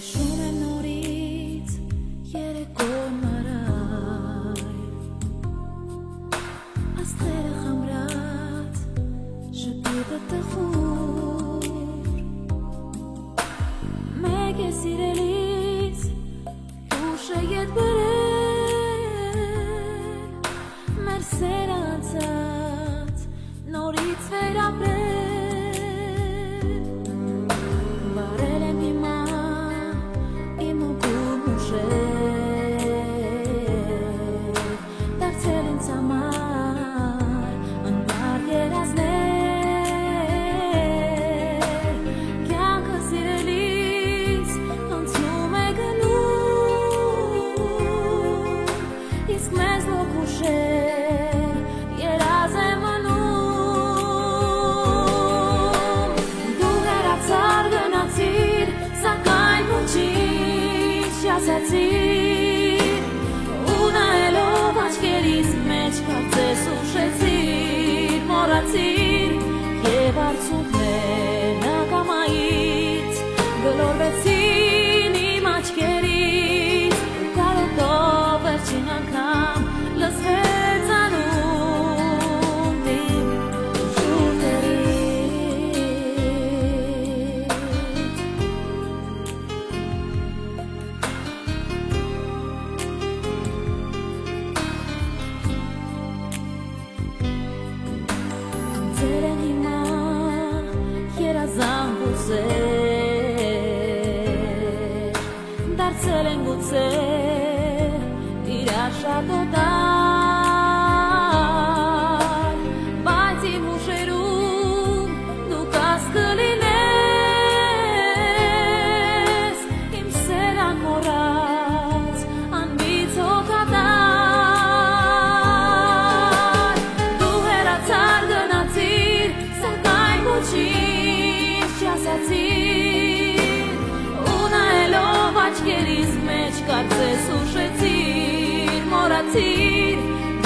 Հիշում եմ նորից երեկոն մարայր Աստղերը խամրած շպիտը տխուր Մեկ է սիրելիս ուշ է ետ բրել Մեր սերը անցած նորից վերապրել Վարել եմ հիմա իմ ուգում ուշեր Դարձել ինձ համար անբար երազներ Կյանքը սիրելիս անցնում է գնում Իսկ մեզ լոք ուշեր երազ է մնում Դու հեռացար գնացիր սակայն ոչինչ չասացիր Ու նայելով աչքերիս մեջ կարծես ուշեցիր Մոռացիր և արցունքներն ակամայից Գլորվեցին իմ աչքերից Ու կարոտով վերջին անգամ լսվեց անունդ իմ շուրթերից Ձեր են հիմա երազան բույսեր Դարձել են գուցե իրար շատ օտար Բայց իմ ուշերում դու կաս կլինես Իմ սեր անմոռաց անմիծ հոգատար Դու հեռացար գնացիր սակայն ոչինչ չասացիր Ու նայելով աչքերիս մեջ կարծես ուշեցիր Մոռացիր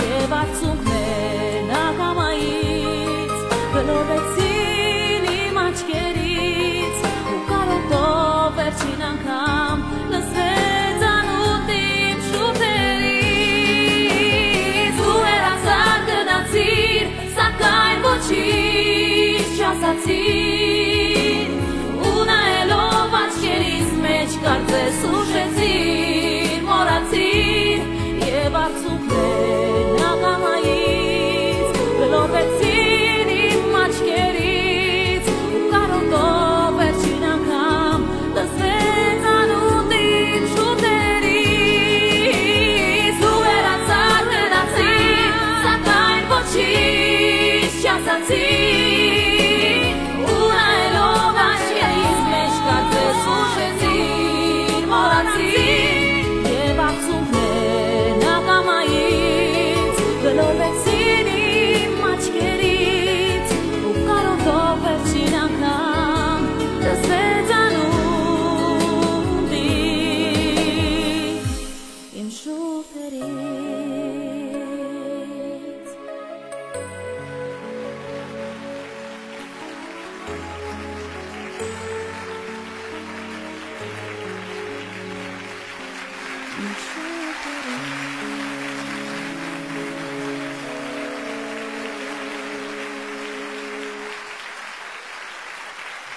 և արցունքներն ակամայից Գլորվեցին իմ աչքերից Ու կարոտով վերջին անգամ լսվեց անունդ իմ շուրթերից Ու հեռացար գնացիր սակայն ոչինչ չասացիր Ու նայելով աչքերիս մեջ կարծես ուշեցիր Մոռացիր և արցունքներն ակամայից Գլորվեցին իմ աչքերից Ու կարոտով վերջին անգամ լսվեց անունդ իմ շուրթերից Դու հեռացար գնացիր սակայն ոչինչ չասացիր Ու նայելով աչքերիս մեջ կարծես ուշեցիր Մոռացիր և արցունքներն ակամայից Գլորվեցին իմ աչքերից Ու կարոտով վերջին անգամ լսվեց անունդ իմ շուրթերից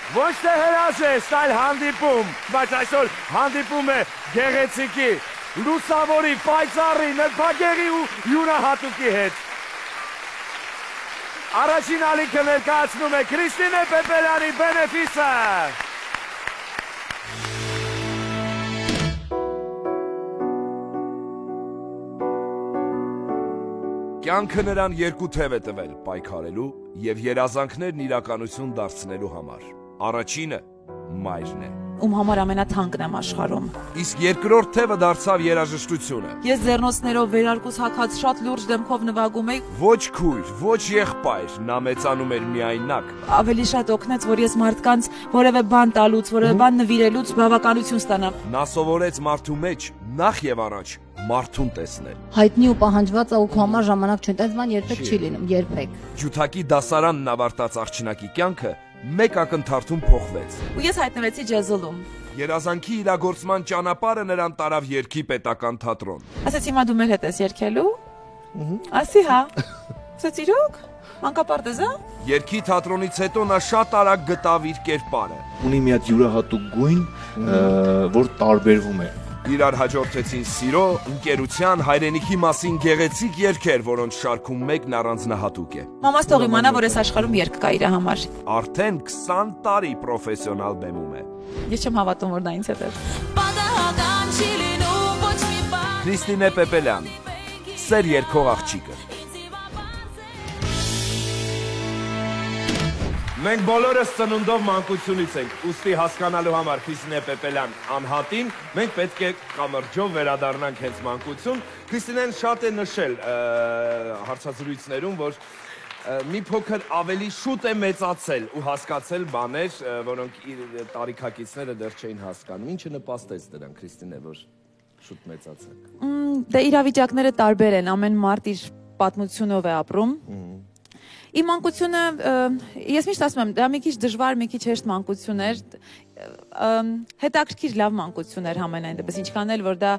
Ոչ թե հրաժեշտ, այլ հանդիպում, բայց այսօր հանդիպում է գեղեցիկի, լուսավորի, պայծառի, նրբագեղի ու յուրահատուկի հետ։ Առաջին ալիքը ներկայացնում է Քրիստինե Պեպելյանի բենեֆիսը։ Կյանքը նրան երկու թև է տվել պայքարելու և երազանքներն իրականություն դարձնելու համար։ Առաջինը մայրն է։ Ում համար ամենաթանկն եմ աշխարհում։ Իսկ երկրորդ թևը դարձավ երաժշտությունը։ Ես ձեռնոցներով վերարկուս հագած շատ լուրջ դեմքով նվագում էի։ Ոչ քույր, ոչ եղբայր, նա մեծանում էր միայնակ։ Ավելի շատ օգնեց, որ ես մարդկանց որևէ բան տալուց, որևէ բան նվիրելուց բավականություն ստանամ։ Նա սովորեց մարդու մեջ նախ եւ առաջ մարդուն տեսնել։ Հայտնի ու պահանջված ու քո համար ժամանակ չունի, այդպես բան երբեք չի լինում, երբեք։ Ջութակի դասարանն ավարտած աղջնակի կյանքը մեկ ակնթարթում փոխվեց։ Ու ես հայտնվեցի ջեզոլում։ Երազանքի իրագործման ճանապարհը նրան տարավ Երգի պետական թատրոն։ Ասեց հիմա դու մեր հետ ես երգելու։ Ասի հա։ Ասեց իրոք։ Մանկապարտեզ է։ Երգի թատրոնից հետո նա շատ արագ գտավ իր կերպարը։ Ունի մի հատ յուրահատուկ գույն, որ տարբերվում է։ Իրար հաջորդեցին սիրո, ընկերության, հայրենիքի մասին գեղեցիկ երգեր, որոնց շարքում մեկն առանձնահատուկ է։ Մամաս թող իմանա, որ այս աշխարհում երգ կա իր համար։ Արդեն 20 տարի պրոֆեսիոնալ բեմում է։ Ես չեմ հավատում, որ դա ինձ հետ է։ Պատահական չի լինում ոչ մի բան Քրիստինե Պեպելյան, սեր երգող աղջիկը։ Մենք բոլորս ծնունդով մանկությունից ենք, ուստի հասկանալու համար Քրիստինե Պեպելյան անհատին, մենք պետք է կամրջով վերադառնանք հենց մանկություն։ Քրիստինեն շատ է նշել հարցազրույցներում, որ մի փոքր ավելի շուտ է մեծացել ու հասկացել բաներ, որոնք իր տարիքակիցները դեռ չէին հասկանում։ Ինչը նպաստեց դրան, Քրիստինե, որ շուտ մեծացաք։ Դե իրավիճակները տարբեր են, ամեն մարդ իր պատմությունով է ապրում։ Իմ մանկությունը, ես միշտ ասում եմ, դա մի քիչ դժվար, մի քիչ հեշտ մանկություն էր, հետաքրքիր լավ մանկություն էր համենայն դեպս, ինչքան էլ որ դա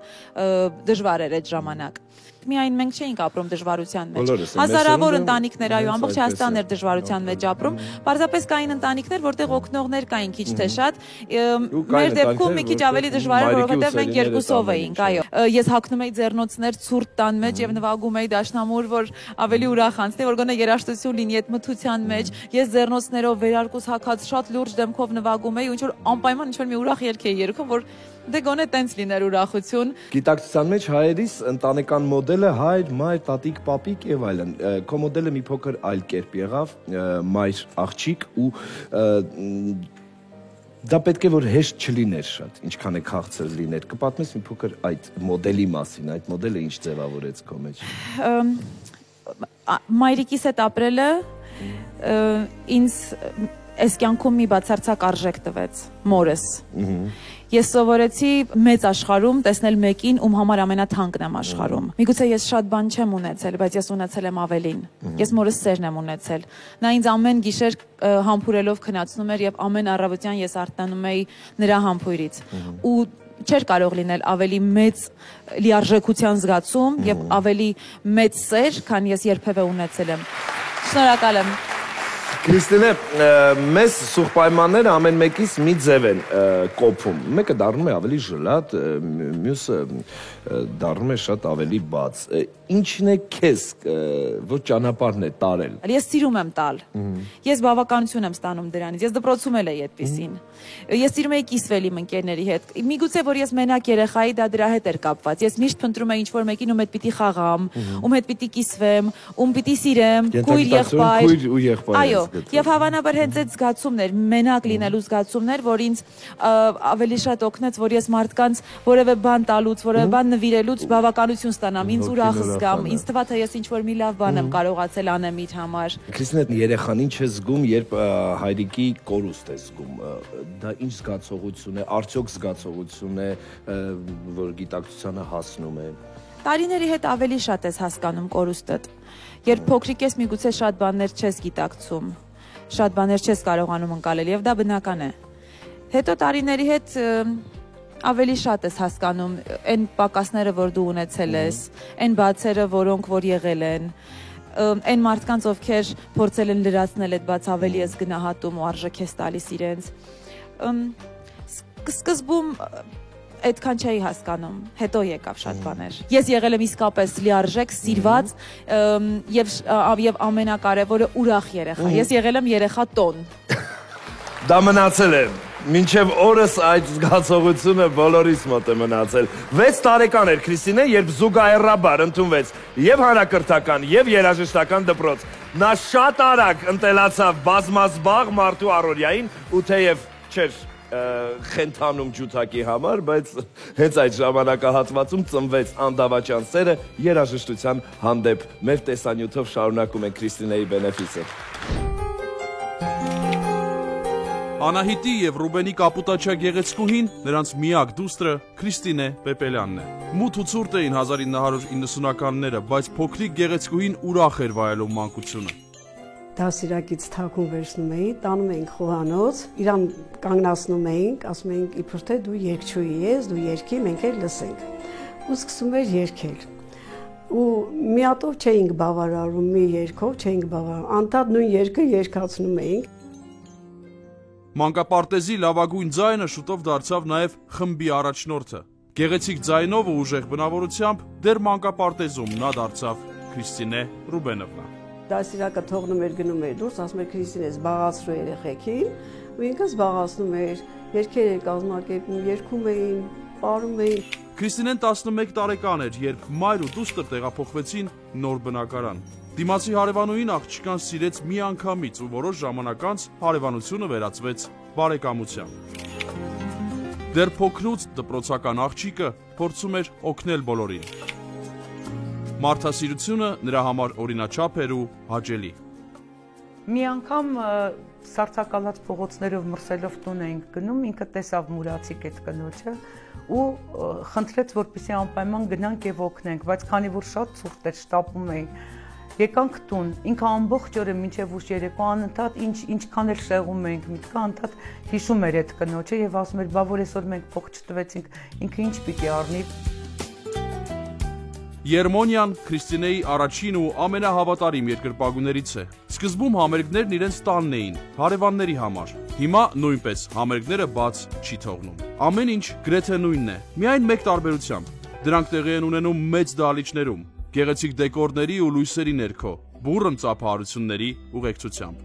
դժվար էր այդ ժամանակ։ Միայն մենք չէինք ապրում դժվարության մեջ։ Հազարավոր ընտանիքներ, այո, ամբողջ Հայաստանն էր դժվարության մեջ ապրում։ Պարզապես կային ընտանիքներ, որտեղ օգնողներ կային քիչ թե շատ։ Մեր դեպքում մի քիչ ավելի դժվար էր, որովհետև մենք երկուսով էինք, այո։ Ես հագնում էի ձեռնոցներ ցուրտ տան մեջ եւ նվագում էի դաշնամուր, որ ավելի ուրախ անցնի, որ գոնե երաժշտություն լինի այդ մթության մեջ։ Ես ձեռնոցներով վերարկուս հագած շատ լուրջ դեմքով նվագում էի, ու ինչ որ անպայման ինչ որ մի ուրախ երգ էի երգում, որ դե գոնե տենց լիներ ուրախություն։ Գիտակցության մեջ հայերիս ընտանեկան մոդելը հայր, մայր, տատիկ, պապիկ եւ այլն։ Քո մոդելը մի փոքր այլ կերպ եղավ, մայր, աղջիկ ու դա պետք է որ հեշտ չլիներ շատ, ինչքան է քաղցր լիներ։ Կպատմես մի փոքր այդ մոդելի մասին, այդ մոդելը ինչ ձևավորեց քո մեջ։ Մայրիկիս հետ ապրելը ինձ այս կյանքում մի բացարձակ արժեք տվեց, մորս։ Ես սովորեցի մեծ աշխարհում տեսնել մեկին, ում համար ամենաթանկն եմ աշխարհում։ Միգուցե ես շատ բան չեմ ունեցել, բայց ես ունեցել եմ ավելին։ Ես մորս սերն եմ ունեցել։ Նա ինձ ամեն գիշեր համբուրելով քնացնում էր եւ ամեն առավոտյան ես արտանում էի նրա համբույրից։ Ու չէր կարող լինել ավելի մեծ լիարժեքության զգացում եւ ավելի մեծ սեր, քան ես երբևէ ունեցել եմ։ Շնորհակալ եմ։ Քրիստինե, մեզ սուղ պայմանները ամեն մեկից մի ձև են կոփում։ Մեկը դառնում է ավելի ժլատ, մյուսը դառնում է շատ ավելի բաց։ Ինչն է քեզ, որ ճանապարհն է տարել։ Ես սիրում եմ տալ։ Ես բավականություն եմ ստանում դրանից։ Ես դպրոցում էլ էի այդպեսին։ Ես սիրում էի կիսվել իմ ընկերների հետ։ Միգուցե որ ես մենակ երեխայի դա դրա հետ էր կապված։ Ես միշտ փնտրում էի ինչ-որ մեկին, ում հետ պիտի խաղամ, ում հետ պիտի կիսվեմ, ում պիտի սիրեմ, քույր եղբայր։ Այո, եւ հավանաբար հենց այդ զգացումն էր, մենակ լինելու զգացումն էր, որ ինձ ավելի շատ օգնեց, որ ես մարդկանց որևէ բան տալուց, որևէ բան նվիրելուց բավականություն ստանամ, ինձ ուրախ զգամ, ինձ թվա թե ես ինչ-որ մի լավ բան եմ կարողացել անեմ իր համար։ Քրիստինե, երեխան ինչ է զգում, երբ հայրիկի կորուստ է զգում։ Դա ինչ զգացողություն է, արդյոք զգացողություն է, որ գիտակցությանը հասնում է։ Տարիների հետ ավելի շատ ես հասկանում կորուստդ։ Երբ փոքրիկ ես, միգուցե շատ բաներ չես գիտակցում, շատ բաներ չես կարողանում ընկալել եւ դա բնական է։ Հետո տարիների հետ ավելի շատ ես հասկանում այն պակասները, որ դու ունեցել ես, այն բացերը, որոնք որ եղել են, այն մարդկանց, ովքեր փորձել են լրացնել այդ բաց, ավելի ես գնահատում ու արժեք ես տալիս իրենց։ Սկզբում այդքան չէի հասկանում, հետո եկավ շատ բաներ։ Ես եղել եմ իսկապես լիարժեք, սիրված եւ ամենակարևորը ուրախ երեխա։ Ես եղել եմ երեխա տոն։ Դա մնացել է։ Մինչև օրս այդ զգացողությունը բոլորիս մոտ է մնացել։ 6 տարեկան էր Քրիստինե, երբ զուգահեռաբար ընդունվեց եւ հանրակրթական եւ երաժշտական դպրոց։ Նա շատ արագ ընտելացավ բազմազբաղ մարդու առօրյային ու թեև չէր խենթանում ջութակի համար, բայց հենց այդ ժամանակահատվածում ծնվեց անդավաճան սերը երաժշտության հանդեպ։ Մեր տեսանյութով շարունակում ենք Քրիստինեի բենեֆիսը։ Անահիտի եւ Ռուբենի կապուտաչյա գեղեցկուհին նրանց միակ դուստրը Քրիստինե Պեպելյանն է։ Մութ ու ցուրտ էին 1990-ականները, բայց փոքրիկ գեղեցկուհին ուրախ էր վայելում մանկությունը։ դասիրակից թաքուն վերցնում էի, տանում էինք խոհանոց, իրան կանգնացնում էինք, ասում էինք իբր թե դու երգչուհի ես, դու երգի, մենք էլ լսենք։ Ու սկսում էր երգել։ Ու մի հատով չէինք բավարարում, մի երգով չէինք բավարարում, անդադ նույն երգը երգացնում էինք։ Մանկապարտեզի լավագույն ձայնը շուտով դարձավ նաև խմբի առաջնորդը։ Գեղեցիկ ձայնով ու ուժեղ բնավորությամբ դեռ մանկապարտեզում նա դարձավ Քրիստինե Ռուբենովնա։ Դասիրակը թողնում էր գնում էր դուրս, ասում էր Քրիստինե զբաղացրու երեխեքին, ու ինքը զբաղացնում էր, երգեր էր կազմակերպում, երգում էին, պարում էին։ Քրիստինեն 11 տարեկան էր, երբ մայր ու դուստր տեղափոխվեցին նոր բնակարան։ Դիմացի հարևանուհին աղջկան սիրեց մի անգամից ու որոշ ժամանակ անց հարևանությունը վերածվեց բարեկամության։ Դեռ փոքրուց դպրոցական աղջիկը փորձում էր օգնել բոլորին։ Մարդասիրությունը նրա համար օրինաչափ էր ու հաճելի։ Մի անգամ սառցակալած փողոցներով մրսելով տուն էինք գնում, ինքը տեսավ մուրացիկ այդ կնոջը ու խնդրեց, որպեսզի անպայման գնանք եւ օգնենք, բայց քանի որ շատ ցուրտ էր, շտապում էինք, եկանք տուն, ինքը ամբողջ օրը մինչև ուշ երեկո անընդհատ ինչքան էլ շեղում էինք, միտքը անընդհատ հիշում էր այդ կնոջը եւ ասում էր, բա որ այսօր մենք փող չտվեցինք, ինքը ինչ պիտի առնի։ Երմոնյան Քրիստինեի առաջին ու ամենահավատարիմ երկրպագուներից է։ Սկզբում համերգներն իրենց տանն էին, հարևանների համար։ Հիմա նույնպես համերգները բաց չի թողնում։ Ամեն ինչ գրեթե նույնն է, միայն մեկ տարբերությամբ։ Դրանք տեղի են ունենում մեծ դահլիճներում, գեղեցիկ դեկորների ու լույսերի ներքո, բուռն ծափահարությունների ուղեկցությամբ։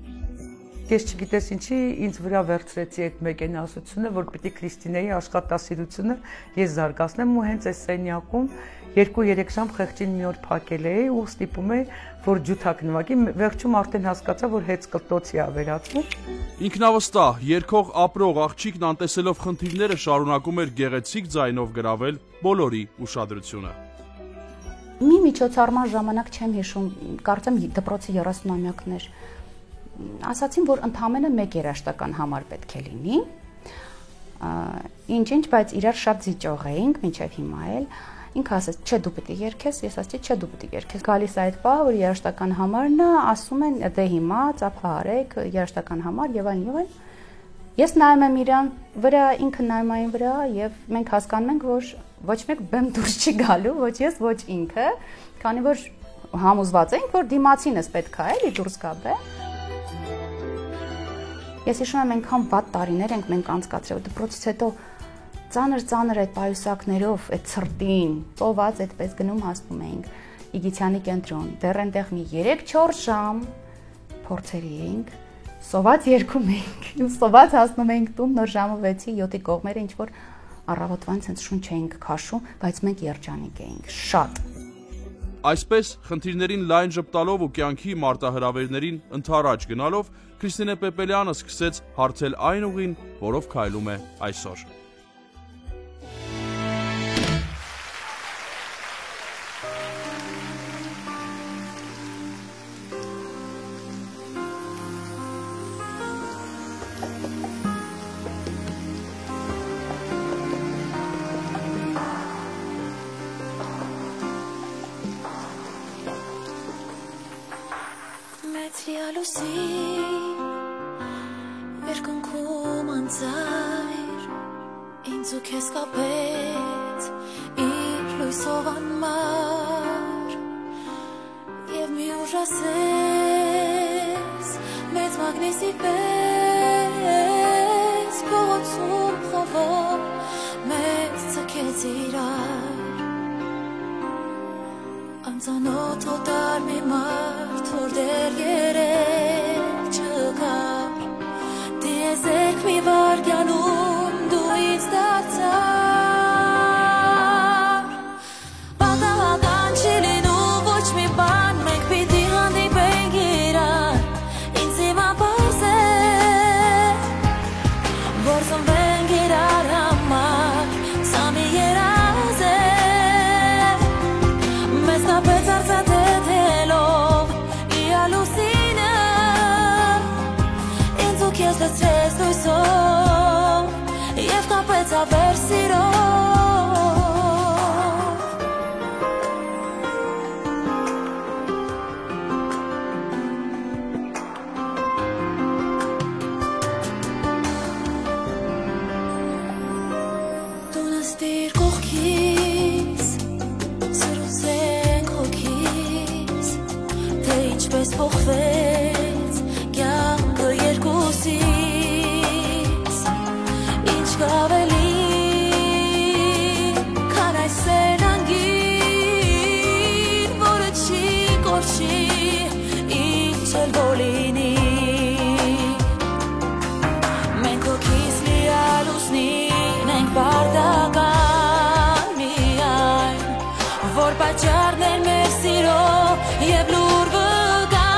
Ես չգիտես ինչի ինձ վրա վերցրեցի այդ մեկենասությունը, որ պիտի Քրիստինեի աշխատասիրությունը ես զարգացնեմ ու հենց այս սենյակում 2-3 ժամ խեղճին մի օր փակել էի ու ստիպում էի, որ ջութակ նվագի, վերջում արդեն հասկացա, որ հեծկլտոցի է վերածվում։ Ինքնավստահ, երգող ապրող աղջիկն անտեսելով խնդիրները շարունակում էր գեղեցիկ ձայնով գրավել բոլորի ուշադրությունը։ Մի միջոցառման ժամանակ չեմ հիշում, կարծեմ դպրոցի 30-ամյակներ։ Ասացին, որ ընդամենը մեկ երաժշտական համար պետք է լինի։ Ինչ, բայց իրար շատ զիջող էինք մինչև հիմա էլ։ Ինքը ասաց, չէ դու պետք է երգես, ես ասացի, չէ դու պետք է երգես։ Գալիս այդ պահը, որ երաժշտական համարն է, ասում են, դե հիմա ծափահարեք երաժշտական համար եւ այլն։ Ես նայում եմ իրան վրա, ինքը նայում այն վրա եւ մենք հասկանում ենք, որ ոչ մեկ բեմ դուրս չի գալու, ոչ ես, ոչ ինքը, քանի որ համոզված ենք, որ դիմացինս պետք է էլի դուրս գա բե։ Ես հիշում եմ այնքան վատ տարիներ ենք մենք անցկացրել, դպրոցից հետո ծանր այդ պայուսակներով, այդ ցրտին, ծոված այդպես գնում հասնում էինք Իգիթյանի կենտրոն, դեռ այնտեղ մի 3-4 ժամ փորձերի էինք, սոված երգում էինք, սոված հասնում էինք տուն նոր ժամը 6-ի 7-ի կողմերը, ինչ որ առավոտվան ցենց շունչ էինք քաշում, բայց մենք երջանիկ էինք, շատ։ Այսպես, խնդիրներին լայն ժպտալով ու կյանքի մարտահրավերներին ընդառաջ գնալով, Քրիստինե Պեպելյանը սկսեց հարթել այն ուղին, որով քայլում է այսօր։ Երկնքում անձայր ինձ ու քեզ կապեց իր լույսով անմար և մի ուժասես մեծ մագնիսի պես փողոցում խավոր մեզ ցկեց իրար անծանոթ օտար մի մարդ որ դեռ երեք չկար Դիեզերք մի վարգյանում դու ինձ դարձար Պատահական չի լինում ոչ մի բան մենք պիտի հանդիպենք իրար ինձ հիմա պարզ է որ ծնվենք իրար համար սա մի երազ է մեզ կապեց արծաթեթելով իալուսինը Կանգիր կողքիս Սրուցենք հոգիս Թե ինչպես փոխվեց Կյանքը երկուսիս Ինչ կավելի Քան այս սերանգին Որը չի կորչի Ինչ էլ բոլինի Մենք հոգիս լիալուսնին ենք բարդական միայն Որ պատճառն են մեր սիրո և լուր վգան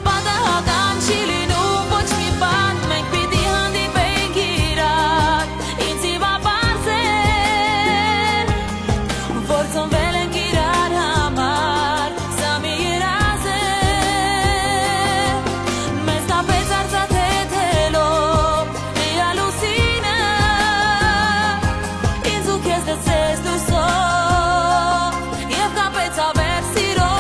Պատահական չի լինում ոչ մի բան Մենք պիտի հանդիպենք իրար Ինձ հիմա պարզ է Որ ծնվել ենք իրար համար Սա մի երազ է Մեզ կապեց արծաթեթելով Լիալուսինը Ինձ ու քեզ դծեց լույսով Եվ կապեց ավեր սիրով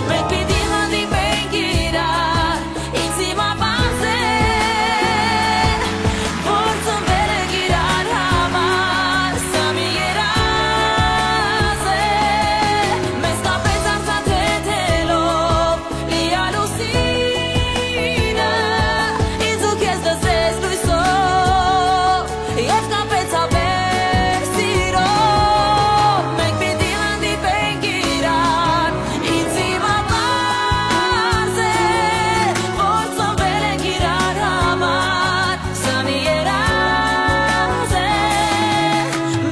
Մենք պիտի հանդիպենք իրար Ինձ հիմա պարզ է Որ ծնվել ենք իրար համար Սա մի երազ է Մեզ կապեց արծաթեթելով Լիալուսինը Ինձ ու քեզ դծեց լույսով Եվ կապեց ավեր սիրով Մենք պիտի հանդիպենք իրար Ինձ հիմա պարզ է Որ ծնվել ենք իրար համար Սա մի երազ է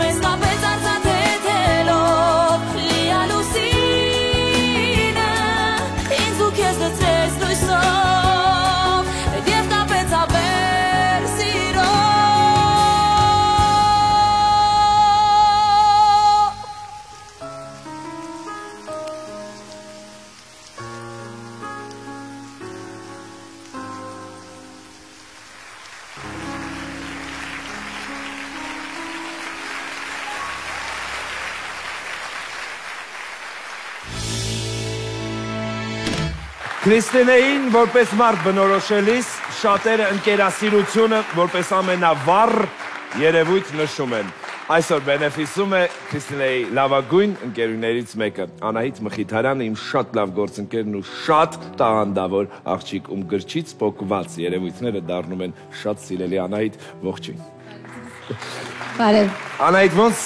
Մեզ կապեց արծաթեթելով Լիալուսինը Ինձ ու քեզ դծեց լույսով Եվ կապեց ավեր սիրով Քրիստինեին որպես մարդ բնորոշելիս շատերը ընկերասիրությունը որպես ամենավառ երևույթ նշում են։ Այսօր բենեֆիսում է Քրիստինեի լավագույն ընկերուներից մեկը, Անահիտ Մխիթարյանը, իմ շատ լավ գործընկերն ու շատ տաղանդավոր աղջիկ, ում գրչից պոկված երևույթները դառնում են շատ սիրելի։ Անահիտ, ողջույն։ Բարև։ Անահիտ, ոնց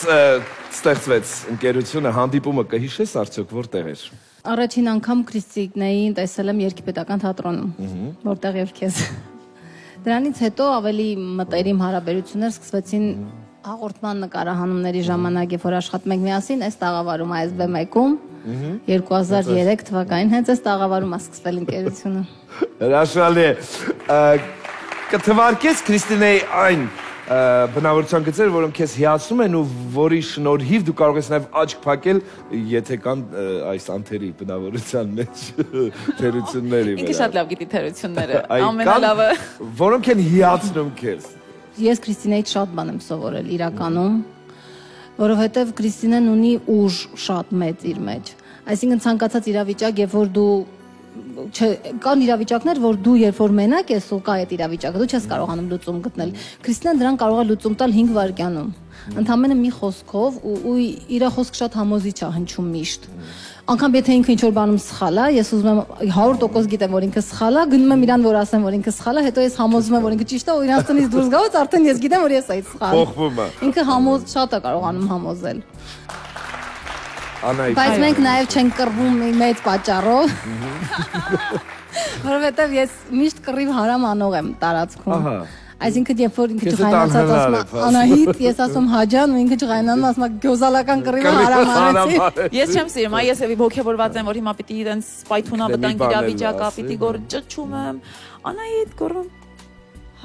ստեղծվեց ընկերությունը, հանդիպումը կհիշես արդյոք որտեղ էր։ Առաջին անգամ Քրիստինեին տեսել եմ Երկիպետական թատրոնում, որտեղ եւ քեզ։ Դրանից հետո ավելի մտերիմ հարաբերություններ սկսվեցին հաղորդման նկարահանումների ժամանակ, երբ որ աշխատում ենք միասին, այս տաղավարում ASB1-ում 2003 թվականին հենց այս տաղավարում է սկսվել ընկերությունը։ Հրաշալի է։ Կթվարկես Քրիստինեի այն բնավորության գծեր, որոնք քեզ հիացնում են ու որի շնորհիվ դու կարող ես նաև աչք փակել, եթե կան այս անթերի բնավորության մեջ թերությունների վրա։ Ինքը շատ լավ գիտի թերությունները, ամենալավը։ Որոնք են հիացնում քեզ։ Ես Քրիստինեից շատ բան եմ սովորել իրականում, որովհետև Քրիստինեն ունի ուժ շատ մեծ իր մեջ։ Այսինքն ցանկացած իրավիճակ, երբ որ դու կան իրավիճակներ, որ դու երբ որ մենակ ես ու կա այդ իրավիճակը, դու չես կարողանում լուծում գտնել։ Քրիստինան դրան կարող է լուծում տալ 5 վայրկյանում։ Ընդամենը մի խոսքով ու իր խոսքը շատ համոզիչ է հնչում միշտ։ Անկամ եթե ինքը ինչ-որ բանում սխալ է, ես ուզում եմ 100% գիտեմ, որ ինքը սխալ է, գնում եմ իրան, որ ասեմ, որ ինքը սխալ է, հետո ես համոզվում եմ, որ ինքը ճիշտ է, ու իրանց տնից դուրս գալուց արդեն ես գիտեմ, որ ես այդ սխալ եմ։ Փոխվում է։ Ինքը շատ է կարողանում համոզել։ Անահիտ։ Բայց մենք նաև չենք կռվում մի մեծ պատճառով։ Որովհետև ես միշտ կռիվ հարամ անող եմ տարածքում։ Այսինքն երբ որ ինքը ջղայնացած ասում է Անահիտ, ես ասում Հաջան, ու ինքը ջղայնանում ասում է գյոզալական կռիվը հարամ արեցի։ Ես չեմ սիրում, ես էլի ոգևորված եմ, որ հիմա պիտի իրենց սպայթունա վտանգ իրավիճակա, պիտի գոր ճչում եմ, Անահիտ գոռում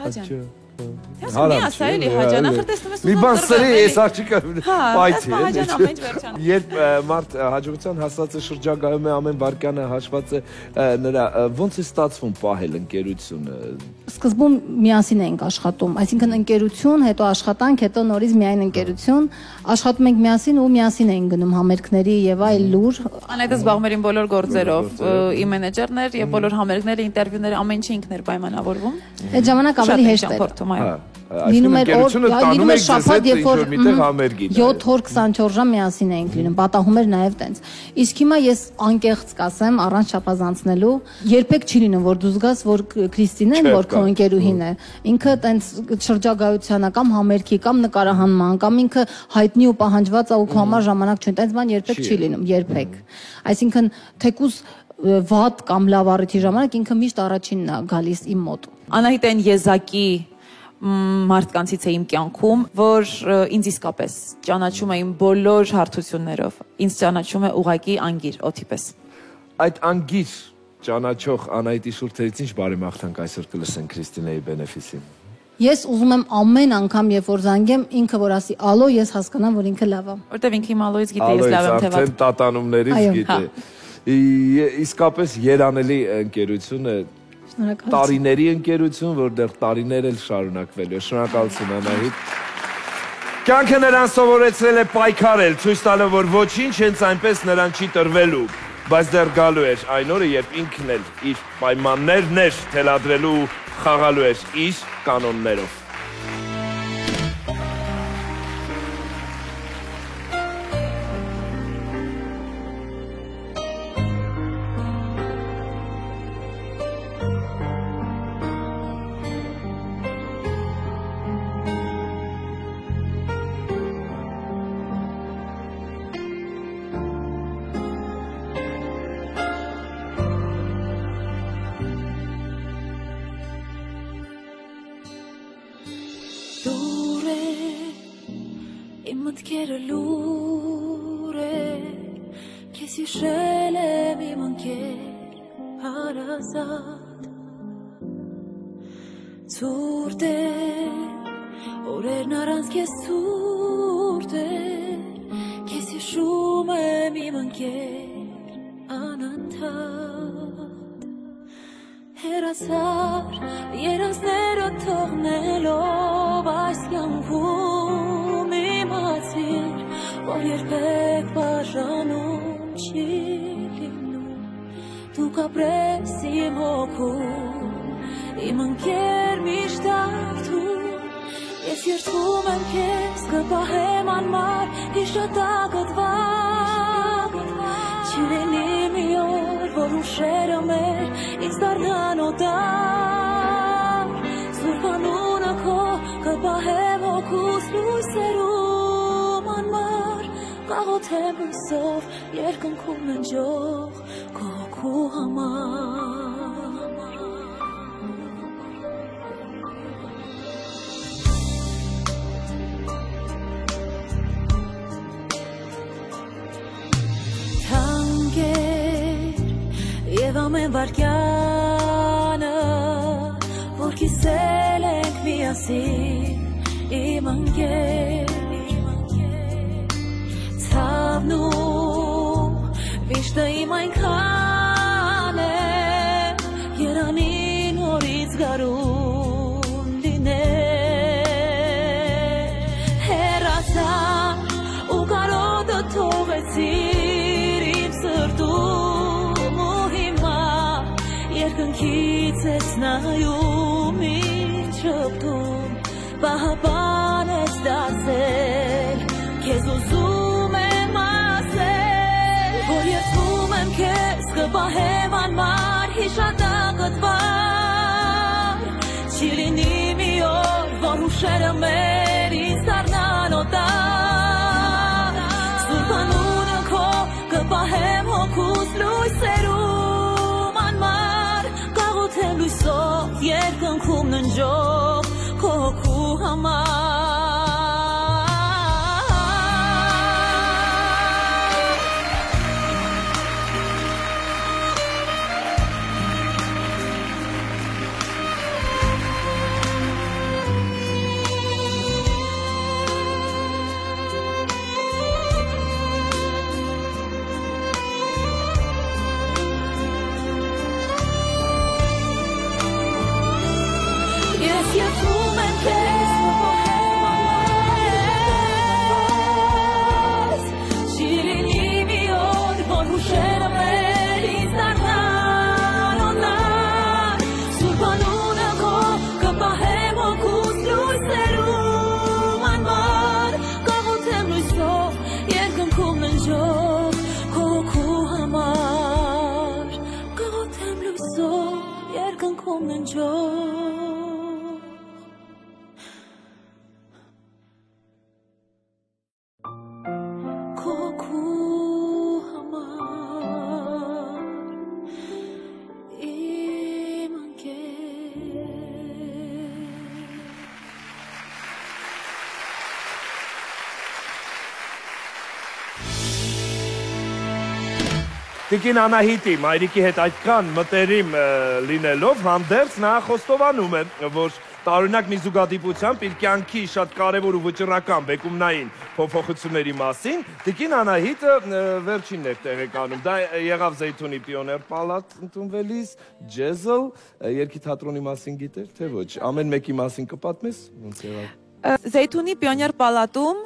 Հաջան։ Մի ասա էլի հաջան, ախր տեսնում ես մի բան սրի ես աղջիկը պայթի հաջան ամեն վերջան։ Երբ մարդ հաջողության հասած է շրջագայում է ամեն վարկյանը հաշված է նրա ոնց է ստացվում պահել ընկերությունը։ Սկզբում միասին ենք աշխատում, այսինքն ընկերություն, հետո աշխատանք, հետո նորից միայն ընկերություն, աշխատում ենք միասին ու միասին ենք գնում համերգների եւ այլ լուր։ Անայտը զբաղվում էր բոլոր գործերով, իմ մենեջերն էր եւ բոլոր համերգները, ինտերվյուները, ամեն ինչ ինքն էր պայմանավորվում։ Այդ ժամանակ ավելի հեշտ էր։ Լինում էր օր, շաբաթ, երբ որ 7 օր 24 ժամ միասին էինք լինում, պատահում էր նաև տենց։ Իսկ հիմա ես անկեղծ կասեմ, առանց չափազանցնելու, երբեք չի լինում, որ դու զգաս, որ Քրիստինեն, որ քո ընկերուհին է, ինքը տենց շրջագայությանը կամ համերգի կամ նկարահանման կամ ինքը հայտնի ու պահանջված է ու քո համար ժամանակ չունի, տենց բան երբեք չի լինում, երբեք։ Այսինքն թեկուզ վատ կամ լավ առիթի ժամանակ ինքը միշտ առաջինն է գալիս իմ մոտ։ Անահիտ այն եզակի մարդկանցից է իմ կյանքում, որ ինձ իսկապես ճանաչում է իմ բոլոր հարթություններով, ինձ ճանաչում է ուղակի անգիր, օդի պես։ Այդ անգիր ճանաչող Անահիտի շուրթերից ինչ բարեմաղթանք այսօր կլսեն Քրիստինեի բենեֆիսին։ Ես ուզում եմ ամեն անգամ, երբ որ զանգեմ, ինքը որ ասի ալո, ես հասկանամ, որ ինքը լավ է։ Որտեվ ինքը իմ ալոյից գիտի, ես լավ եմ թե վատ։ Արդեն տատանումներից գիտի։ Իսկապես երանելի ընկերություն է, տարիների ընկերություն, որտեղ տարիներ էլ շարունակվելու է։ Շնորհակալություն Անահիտ։ Կյանքը նրան սովորեցրել է պայքարել, ցույց տալով, որ ոչինչ հենց այնպես նրան չի տրվելու, բայց դեռ գալու էր այն օրը, երբ ինքն էլ իր պայմաններն էր թելադրելու ու խաղալու էր իր կանոններով։ Մտքերը լուր է, քեզ հիշել եմ իմ ընկեր հարազատ, ցուրտ է, օրերն առանց քեզ ցուրտ է, քեզ հիշում եմ իմ ընկեր անընդհատ, հեռացար երազները թողնելով այս կյանքում որ երբեք բաժանում չի լինում դու կապրես իմ հոգում իմ ընկեր միշտ արդում ես երդվում եմ քեզ կպահեմ անմար հիշատակըտված չի լինի մի օր որ ուշերը մեր ինձ դառնան օտար սուրբ անունը քո կպահեմ հոգուս լույսերում Կաղոթեմ լույսով, երկնքում ննջող քո հոգու համար Թանկեր և ամեն վարկյանը որ կիսել ենք միասին իմ ընկեր Ցավնում վիշտը իմ այնքան է Երանի նորից գարուն լիներ Հեռացար ու կարոտը թողեցիր իմ սրտում ու հիմա երկնքից ես նայում ինձ շփթում Պահապան ես դարձել քեզ ուզում Քեզ կպահեմ անմար հիշատակըտված Չի լինի մի օր, որ ուշերը մեր ինձ դառնան օտար Սուրբ անունը քո կպահեմ հոգուս լույսերում անմար Կաղոթեմ լույսով երկնքում ննջող քո հոգու համար Տիկին Անահիտի մայրիկի հետ այդքան մտերիմ լինելով հանդերձ նա խոստովանում է, որ տարօրինակ մի զուգադիպությամբ իր կյանքի շատ կարևոր ու վճռական բեկումնային փոփոխությունների մասին տիկին Անահիտը վերջինն էր տեղեկանում։ Դա եղավ Զեյթունի Պիոներ պալատ ընդունվելիս, Ջեզլ, երգի թատրոնի մասին գիտեր, թե ոչ։ Ամեն մեկի մասին կպատմես, ոնց եղավ։ Զեյթունի Պիոներ պալատում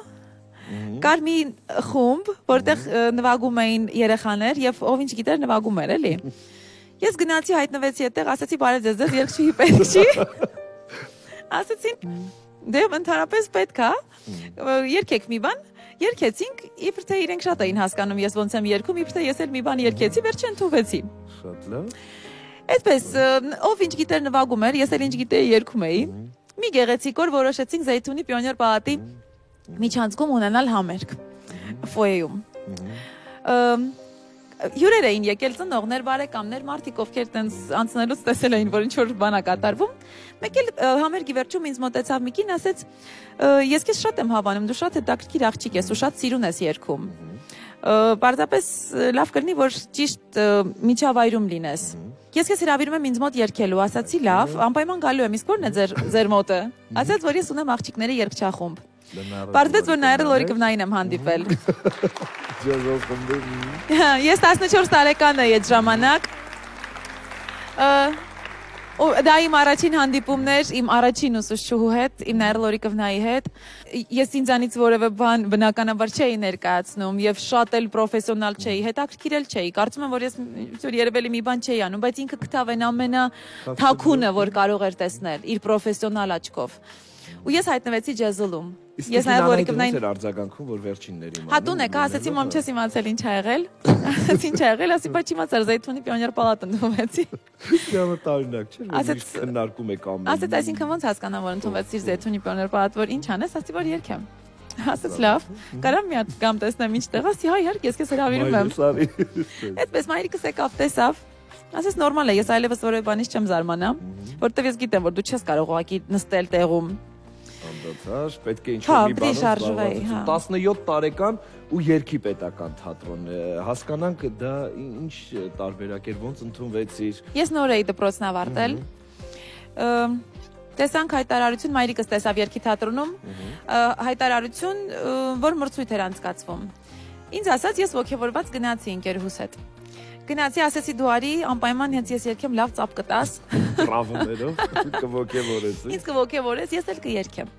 կար մի խումբ, որտեղ նվագում էին երեխաներ եւ ով ինչ գիտեր նվագում էր, էլի։ Ես գնացի հայտնվեցի այդտեղ, ասացի բարև ձեզ, երգչուհի պետք չի։ Ասացին դե ընդհանրապես պետք է երգեք մի բան, երգեցինք, իբր թե իրենք շատ էին հասկանում ես ոնց եմ երգում, իբր թե ես էլ մի բան երգեցի, վերջը ընդունվեցի։ Շատ լավ։ Այդպես ով ինչ գիտեր նվագում էր, ես էլ ինչ գիտեի երգում էի։ Մի գեղեցիկ օր որոշեցինք Զեյթունի Պիոներ պալատի միջանցքում ունենալ համերգ ֆոյեում։ Հյուրեր էին եկել ծնողներ, բարեկամներ, մարդիկ ովքեր տենց անցնելուց տեսել էին, որ ինչ-որ բան է կատարվում։ Մեկ էլ համերգի վերջում ինձ մոտեցավ մի կին, ասեց. ես քեզ շատ եմ հավանում, դու շատ հետաքրքիր աղջիկ ես ու շատ սիրուն ես երգում։ Պարզապես լավ կլինի, որ ճիշտ միջավայրում լինես։ Ես քեզ հրավիրում եմ ինձ մոտ երգելու, ասացի լավ, անպայման գալու եմ, իսկ ո՞րն է ձեր մոտը։ Ասաց, որ ես ունեմ աղջիկների երգչախումբ։ Պարզվեց, որ նայրը Լորիկովնային եմ հանդիպել։ Ես 14 տարեկան էի այդ ժամանակ։ Դա իմ առաջին հանդիպումն էր, իմ առաջին ուսուցչուհու հետ, իմ Նայր Լորիկովնայի հետ։ Ես ինձանից որևէ բան բնականաբար չէի ներկայացնում եւ շատ էլ պրոֆեսիոնալ չէի, հետաքրքիր էլ չէի։ Կարծում եմ, որ ես երևելի մի բան չէի անում, բայց ինքը գտավ այն ամենաթաքունը, որ կարող էր տեսնել իր պրոֆեսիոնալ աչքով։ Ու ես հայտնվեցի Ջեզլում։ Ես Նայր Լորիկովնային էր արձագանքում, որ վերջինների ման։ Հատուն եկա, ասեցի մամ չես իմացել ինչ ա եղել։ Ասեցի ինչ ա եղել, ասի բայց չիմացար Զեյթունի Պիոներ պալատ ընդունվեցի։ Դա տարօրինակ չէ, որ քննարկում եք ամեն։ Ասեց, այսինքն ոնց հասկանամ, որ ընդունվեցի Զեյթունի Պիոներ պալատ, որ ինչ անես, ասի որ երգեմ։ Ասեց լավ, կարամ մի հատ կամ տեսնեմ ինչտեղ, ասի հայ իհարկե, ես քեզ հրավիրում եմ։ Այդպես մայրիկս եկավ, տեսավ։ Ասես նորմալ է, ես այլևս որևէ բանից չեմ զարմանա, որովհետև ես գիտեմ, որ դու չես կարող ուղղակի նստել տեղում։ Անդադար, պետք է ինչ-որ մի բանով զբաղված։ 17 տարեկան ու երգի պետական թատրոն, հասկանանք դա ինչ տարբերակ էր, ոնց ընդունվեցիր։ Ես նոր էի դպրոցն ավարտել։ Տեսանք հայտարարություն, մայրիկս տեսավ երգի թատրոնում, հայտարարություն, որ մրցույթ էր անցկացվում։ Ինձ ասաց, ես ոգևորված գնացի ընկերուհուս հետ։ Գնացի, ասեցի դու արի, անպայման հենց ես երգեմ, լավ ծափ կտաս։ Բրավոներով, կոգևորես։ Ինձ կոգևորես, ես էլ կերգեմ։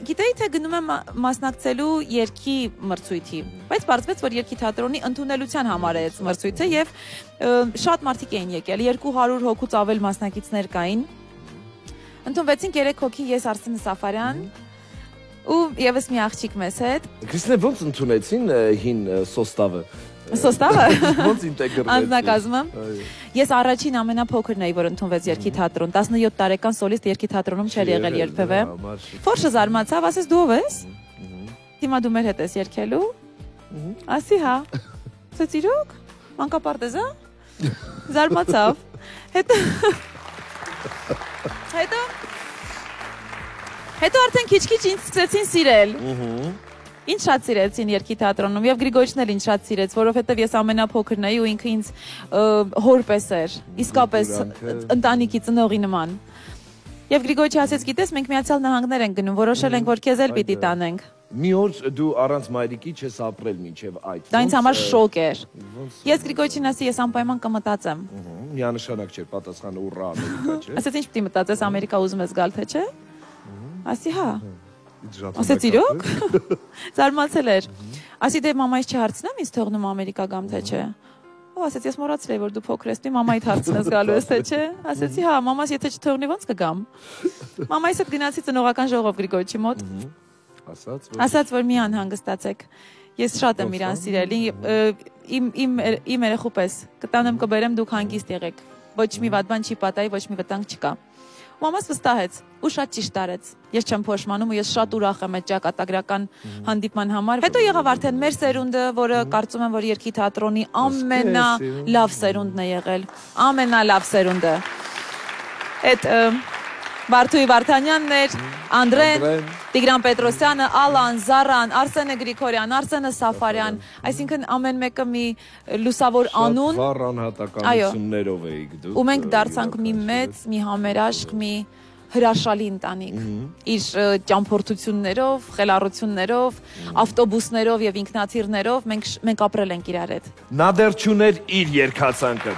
Գիտեի թե գնում եմ մասնակցելու երգի մրցույթի, բայց պարզվեց, որ երգի թատրոնի ընդունելության համար է այս մրցույթը եւ շատ մարդիկ էին եկել, 200 հոգուց ավել մասնակիցներ կային։ Ընդունվեցին 3 հոգի, ես Արսենը Սաֆարյան ու եւս մի աղջիկ մեզ հետ։ Քրիստինե, ոնց ընդունեցին հին սոստավը։ Սոստավը ոնց ինտեգրվեց։ Անձնակազմը։ Ես առաջին ամենափոքրն էի, որ ընդունվեց երգի թատրոն, 17 տարեկան սոլիստ երգի թատրոնում չէր եղել երբևէ։ Ֆորշը զարմացավ, ասես դու ով ես։ Հիմա դու մեր հետ ես երգելու։ Ասի հա։ Ասեց իրոք։ Մանկապարտեզ է։ Զարմացավ։ Հետո արդեն քիչ-քիչ ինձ սկսեցին սիրել։ Ինչ շատ սիրեցին երգի թատրոնում եւ Գրիգորիչն էլ ինձ շատ սիրեց, որովհետեւ ես ամենափոքրն էի ու ինքը ինձ հորպես էր, իսկապես ընտանիքի ծնողի նման։ Եվ Գրիգորիչը ասեց, գիտես, մենք Միացյալ Նահանգներ ենք գնում, որոշել ենք, որ քեզ էլ պիտի տանենք։ Մի օր դու առանց մայրիկի չես ապրել մինչև այդ։ Դա ինձ համար շոկ էր։ Ես Գրիգորիչին ասի, ես անպայման կմտածեմ։ Միանշանակ չէր պատասխանը ուռա Ամերիկա չէ։ Ասեց, ինչ պիտի մտածես, Ամերիկա ուզում ես գալ, թե չէ։ Ասի հա։ Ասեց իրոք։ Զարմացել էր։ Ասի դե մամայից չհարցնեմ, ինձ թողնում Ամերիկա գամ թե չէ։ Ո ասեց ես մոռացել էի որ դու փոքր ես, դու մամայիդ հարցնես գալու ես թե չէ։ Ասեցի հա, մամաս եթե չթողնի ոնց կգամ։ Մամայիս հետ գնացի ծնողական ժողով Գրիգորիչի մոտ։ Ասաց որ մի անհանգստացեք։ Ես շատ եմ իրան սիրել։ Իմ երեխու պես կտանեմ կբերեմ դուք հանգիստ եղեք։ ոչ մի վատ բան չի պատահի, ոչ մի վտանգ չկա։ Ու մամաս վստահեց ու շատ ճիշտ արեց։ Ես չեմ փոշմանում ու ես շատ ուրախ եմ այդ ճակատագրական հանդիպման համար։ Հետո եղավ արդեն մեր սերունդը, որը կարծում եմ, որ Երգի թատրոնի ամենալավ սերունդն է եղել, ամենալավ սերունդը։ Այդ Վարդուհի Վարդանյանն էր, Անդրեն, Տիգրան Պետրոսյանը, Ալան, Զարան, Արսենը Գրիգորյան, Արսենը Սաֆարյան, այսինքն ամեն մեկը մի լուսավոր անուն։ Շատ վառ անհատականություններով էիք դուք։ Ու մենք դարձանք մի մեծ, մի համերաշխ, մի հրաշալի ընտանիք։ Իր ճամփորդություններով, խելառություններով, ավտոբուսներով եւ ինքնաթիռներով մենք ապրել ենք իրար հետ։ Նա դեռ չուներ իր երկացանկը,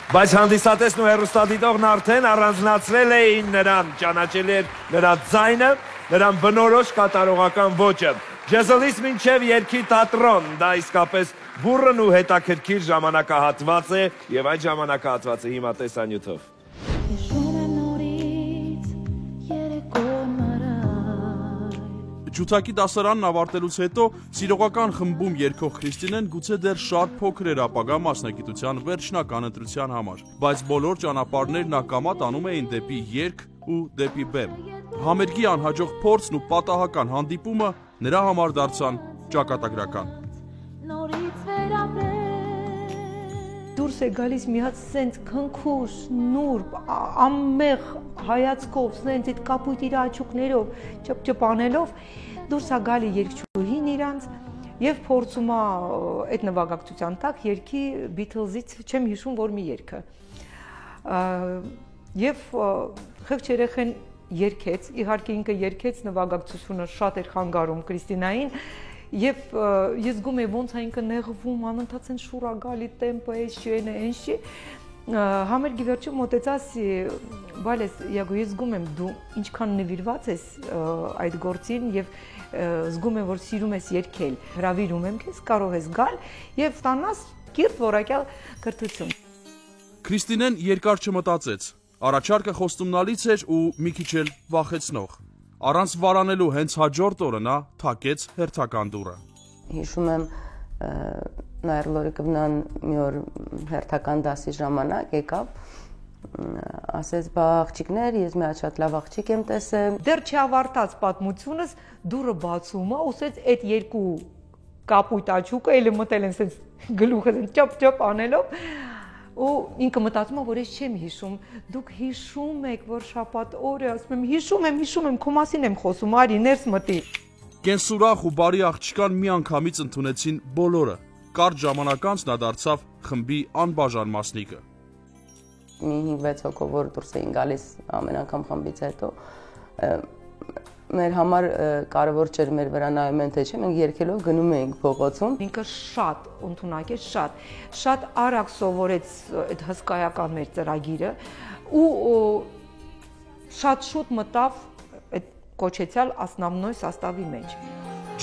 բայց հանդիսատեսն ու հեռուստադիտողն արդեն առանձնացրել էին նրան, ճանաչել էր նրա ձայնը, նրան բնորոշ կատարողական ոճը։ Ջեզելից մինչև Երգի թատրոն, դա իսկապես բուռն ու հետաքրքիր ժամանակահատված է եւ այդ ժամանակահատվածը հիմա տեսանյութով։ Ջութակի դասարանն ավարտելուց հետո սիրողական խմբում երգող Քրիստինեն գուցե դեռ շատ փոքր էր ապագա մասնագիտության վերջնական ընտրության համար, բայց բոլոր ճանապարհներն ակամա տանում էին դեպի երգ ու դեպի բեմ։ Համերգի անհաջող փորձն ու պատահական հանդիպումը նրա համար դարձան ճակատագրական։ Դուրս է գալիս մի հատ սենց քնքուշ, նուրբ, ամեղ հայացքով, սենց այդ կապույտ իր աչուկներով, ճպճպանելով, դուրս է գալի երգչուհին իրանց եւ փորձում է այդ նվագակցության տակ երգի Beatles-ից, չեմ հիշում որ մի երգը։ Եվ խեղճ երեխեն երգեց, իհարկե ինքը երգեց, նվագակցությունը շատ էր խանգարում Քրիստինային, եւ ես զգում եմ ոնց է ինքը նեղվում, անընդհատ են շուրագալի տեմպը, էշի, էնշի, համերգի վերջում մոտեցած, բալես, Յագո, ես զգում եմ դու ինչքան նվիրված ես այդ գործին եւ զգում եմ որ սիրում ես երգել, հրավիրում եմ քեզ, կարող ես գալ եւ ստանաս կիրթ որակյալ կրթություն։ Քրիստինեն երկար չմտածեց, առաջարկը խոստումնալից էր ու մի քիչ էլ վախեցնող։ Առանց վարանելու հենց հաջորդ օրը նա թակեց հերթական դուռը։ Հիշում եմ Նայր Լորիկովնան մի օր հերթական դասի ժամանակ եկավ, ասեց բա աղջիկներ, ես մի շատ լավ աղջիկ եմ տեսել։ Դեռ չավարտած պատմությունս դուռը բացում է, ասեց այդ երկու կապույտ աչուկը էլի մտել են սենց գլուխը ճապ-ճապ անելով։ Ու ինքը մտածում է, որ ես չեմ հիշում, դուք հիշում եք, որ շաբաթ օրը, ասում եմ, հիշում եմ, քո մասին եմ խոսում, արի, ներս մտի։ Կենսուրախ ու բարի աղջկան մի անգամից ընդունեցին բոլորը։ Կարճ ժամանակ անց նա դարձավ խմբի անբաժան մասնիկը։ Մի 5-6 հոգով որ դուրս էին գալիս ամեն անգամ խմբից հետո, մեր համար կարևոր չէր մեր վրա նայում են թե չէ, մենք երգելով գնում էինք փողոցում։ Ինքը շատ ընդունակ է, շատ արագ սովորեց այդ հսկայական մեր ծրագիրը ու շատ շուտ մտավ այդ կոչեցյալ основной составի մեջ։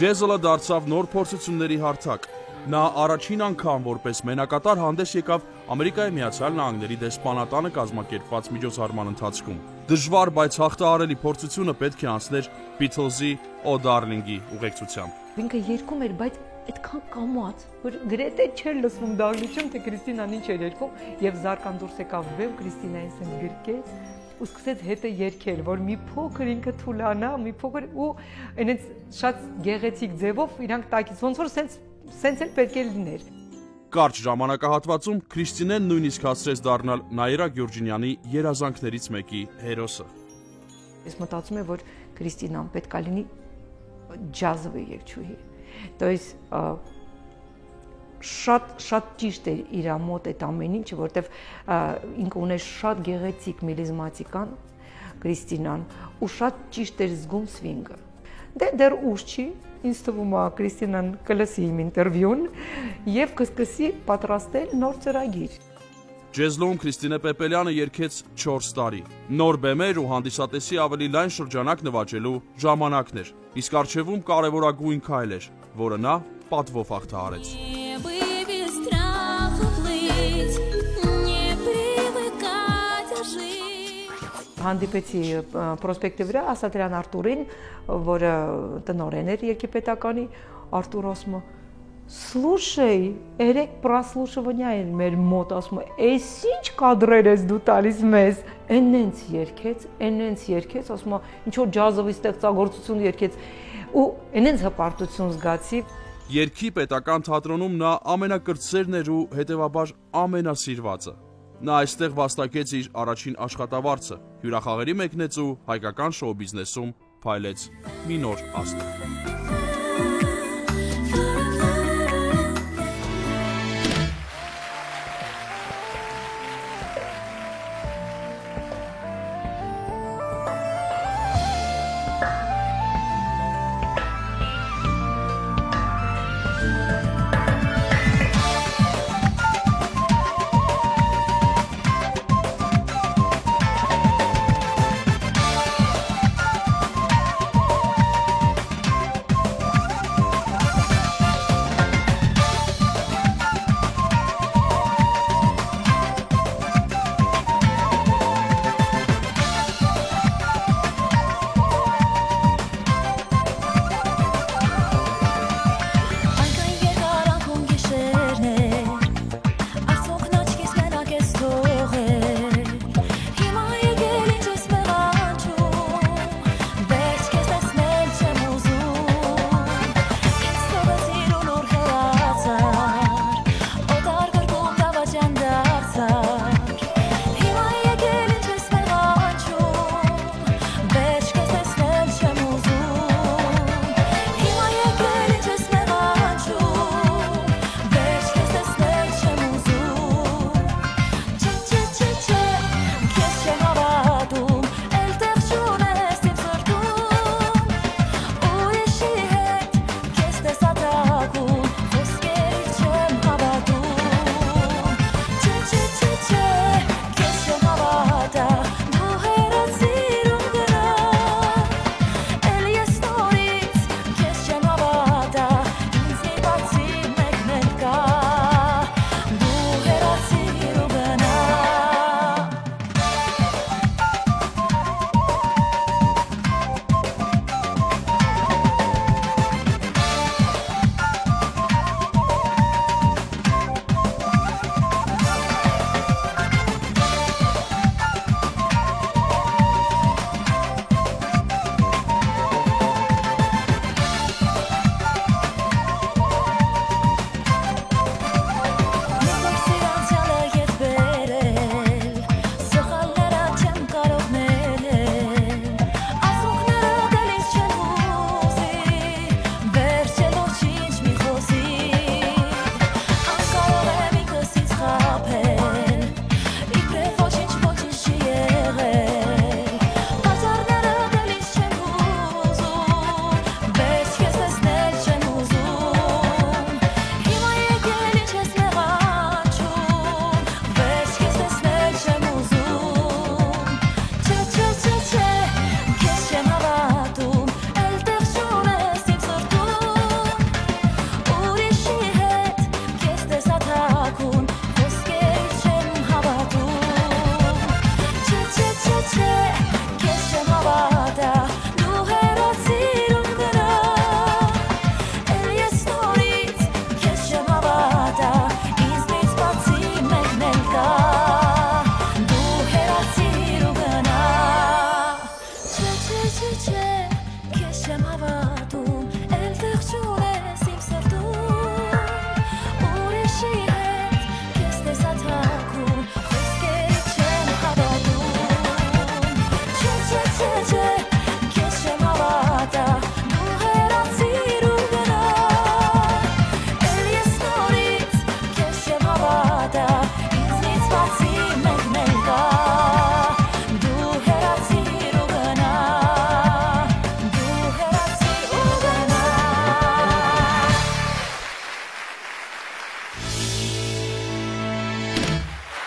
Ջեզելը դարձավ նոր փորձությունների հարթակ։ Նա առաջին անգամ որպես մենակատար հանդես եկավ Ամերիկայի Միացյալ Նահանգների դեսպանատանը կազմակերպված միջոցառման ընթացքում։ Դժվար, բայց հաղթահարելի փորձությունը պետք է անցներ Beatles-ի «Oh Darling»-ի ուղեկցությամբ։ Ինքը երգում էր, բայց այդքան կամած, որ գրեթե չէր լսվում դառնություն, թե Քրիստինան ինչ էր երգում, եւ Զարկան դուրս եկավ բեմ, Քրիստինային սենց գրկեց ու սկսեց հետը երգել, որ մի փոքր ինքը թուլանա, մի փոքր ու այնց շատ գեղեցիկ ձևով իրանք տակից ոնց որ սենց էլ պետք է լիներ։ Կարճ ժամանակահատվածում Քրիստինեն նույնիսկ հասցրեց դառնալ Նաիրա Գյուրջինյանի երազանքներից մեկի հերոսը։ Ես մտածում եմ, որ Քրիստինան պետք է լինի ջազովի երգչուհի։ То есть շատ ճիշտ է իր մոտ այդ ամեն ինչը, որտեվ ինքը ուներ շատ գեղեցիկ միլիզմատիկան Քրիստինան ու շատ ճիշտ էր զգում սվինգը։ Դեռ ուշ չի, ինձ թվում է Քրիստինան կլսի իմ ինտերվյուն եւ կսկսի պատրաստել նոր ծրագիր։ Ջեզլոում Քրիստինե Պեպելյանը երգեց 4 տարի։ Նոր բեմեր ու հանդիսատեսի ավելի լայն շրջանակ նվաճելու ժամանակն էր։ Իսկ առջևում կարևորագույն քայլ էր, որը նա պատվով հաղթահարեց։ Հանդիպեցի պրոսպեկտի վրա Ասատրյան Արտուրին, որը տնօրեն էր Երգի պետականի, Արտուր ասում է, Слушай, երեք прослушивания են մեր մոտ, ասում է, «Էս ինչ կադրեր ես դու տալիս մեզ»։ Էնենց երկեց, ասում է, ինչ որ ջազովի ստեղծագործություն երկեց, ու էնենց հպարտություն զգացի։ Երգի պետական թատրոնում նա ամենակրտսերն էր ու հետևաբար ամենասիրվածը։ Նա այստեղ վաստակեց իր առաջին աշխատավարձը, հյուրախաղերի մեկնեց ու հայկական շոու բիզնեսում փայլեց մի նոր աստղ։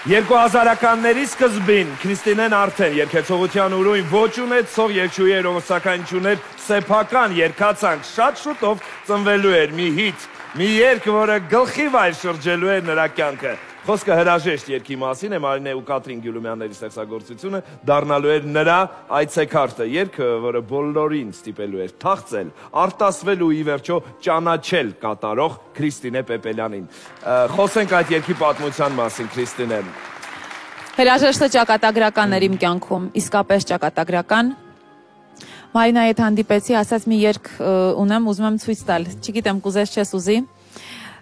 Երկուհազարականների սկզբին Քրիստինեն արդեն երկեցողության ուրույն ոչ ունեցող երկչուհի էր, ով սակայն չուներ սեփական երկացանք, շատ շուտով ծնվելու էր մի հիթ, մի երգ, որը գլխի վայր շրջելու էր նրա կյանքը։ Խոսքը հրաժեշտ երգի մասին է, Մարինե ու Կատրին Գյուլումյանների ստեղծագործությունը դառնալու էր նրա այցեքարտը, երգը, որը բոլորին ստիպելու էր թախծել, արտասվել ու ի վերջո ճանաչել կատարող Քրիստինե Պեպելյանին։ Խոսենք այդ երգի պատմության մասին, Քրիստինե։ Հրաժեշտը ճակատագրական էր իմ կյանքում, իսկապես ճակատագրական։ Մարինայի հետ հանդիպեցի, ասաց մի երգ ունեմ, ուզում եմ ցույց տալ, չգիտեմ կուզես չես ուզի։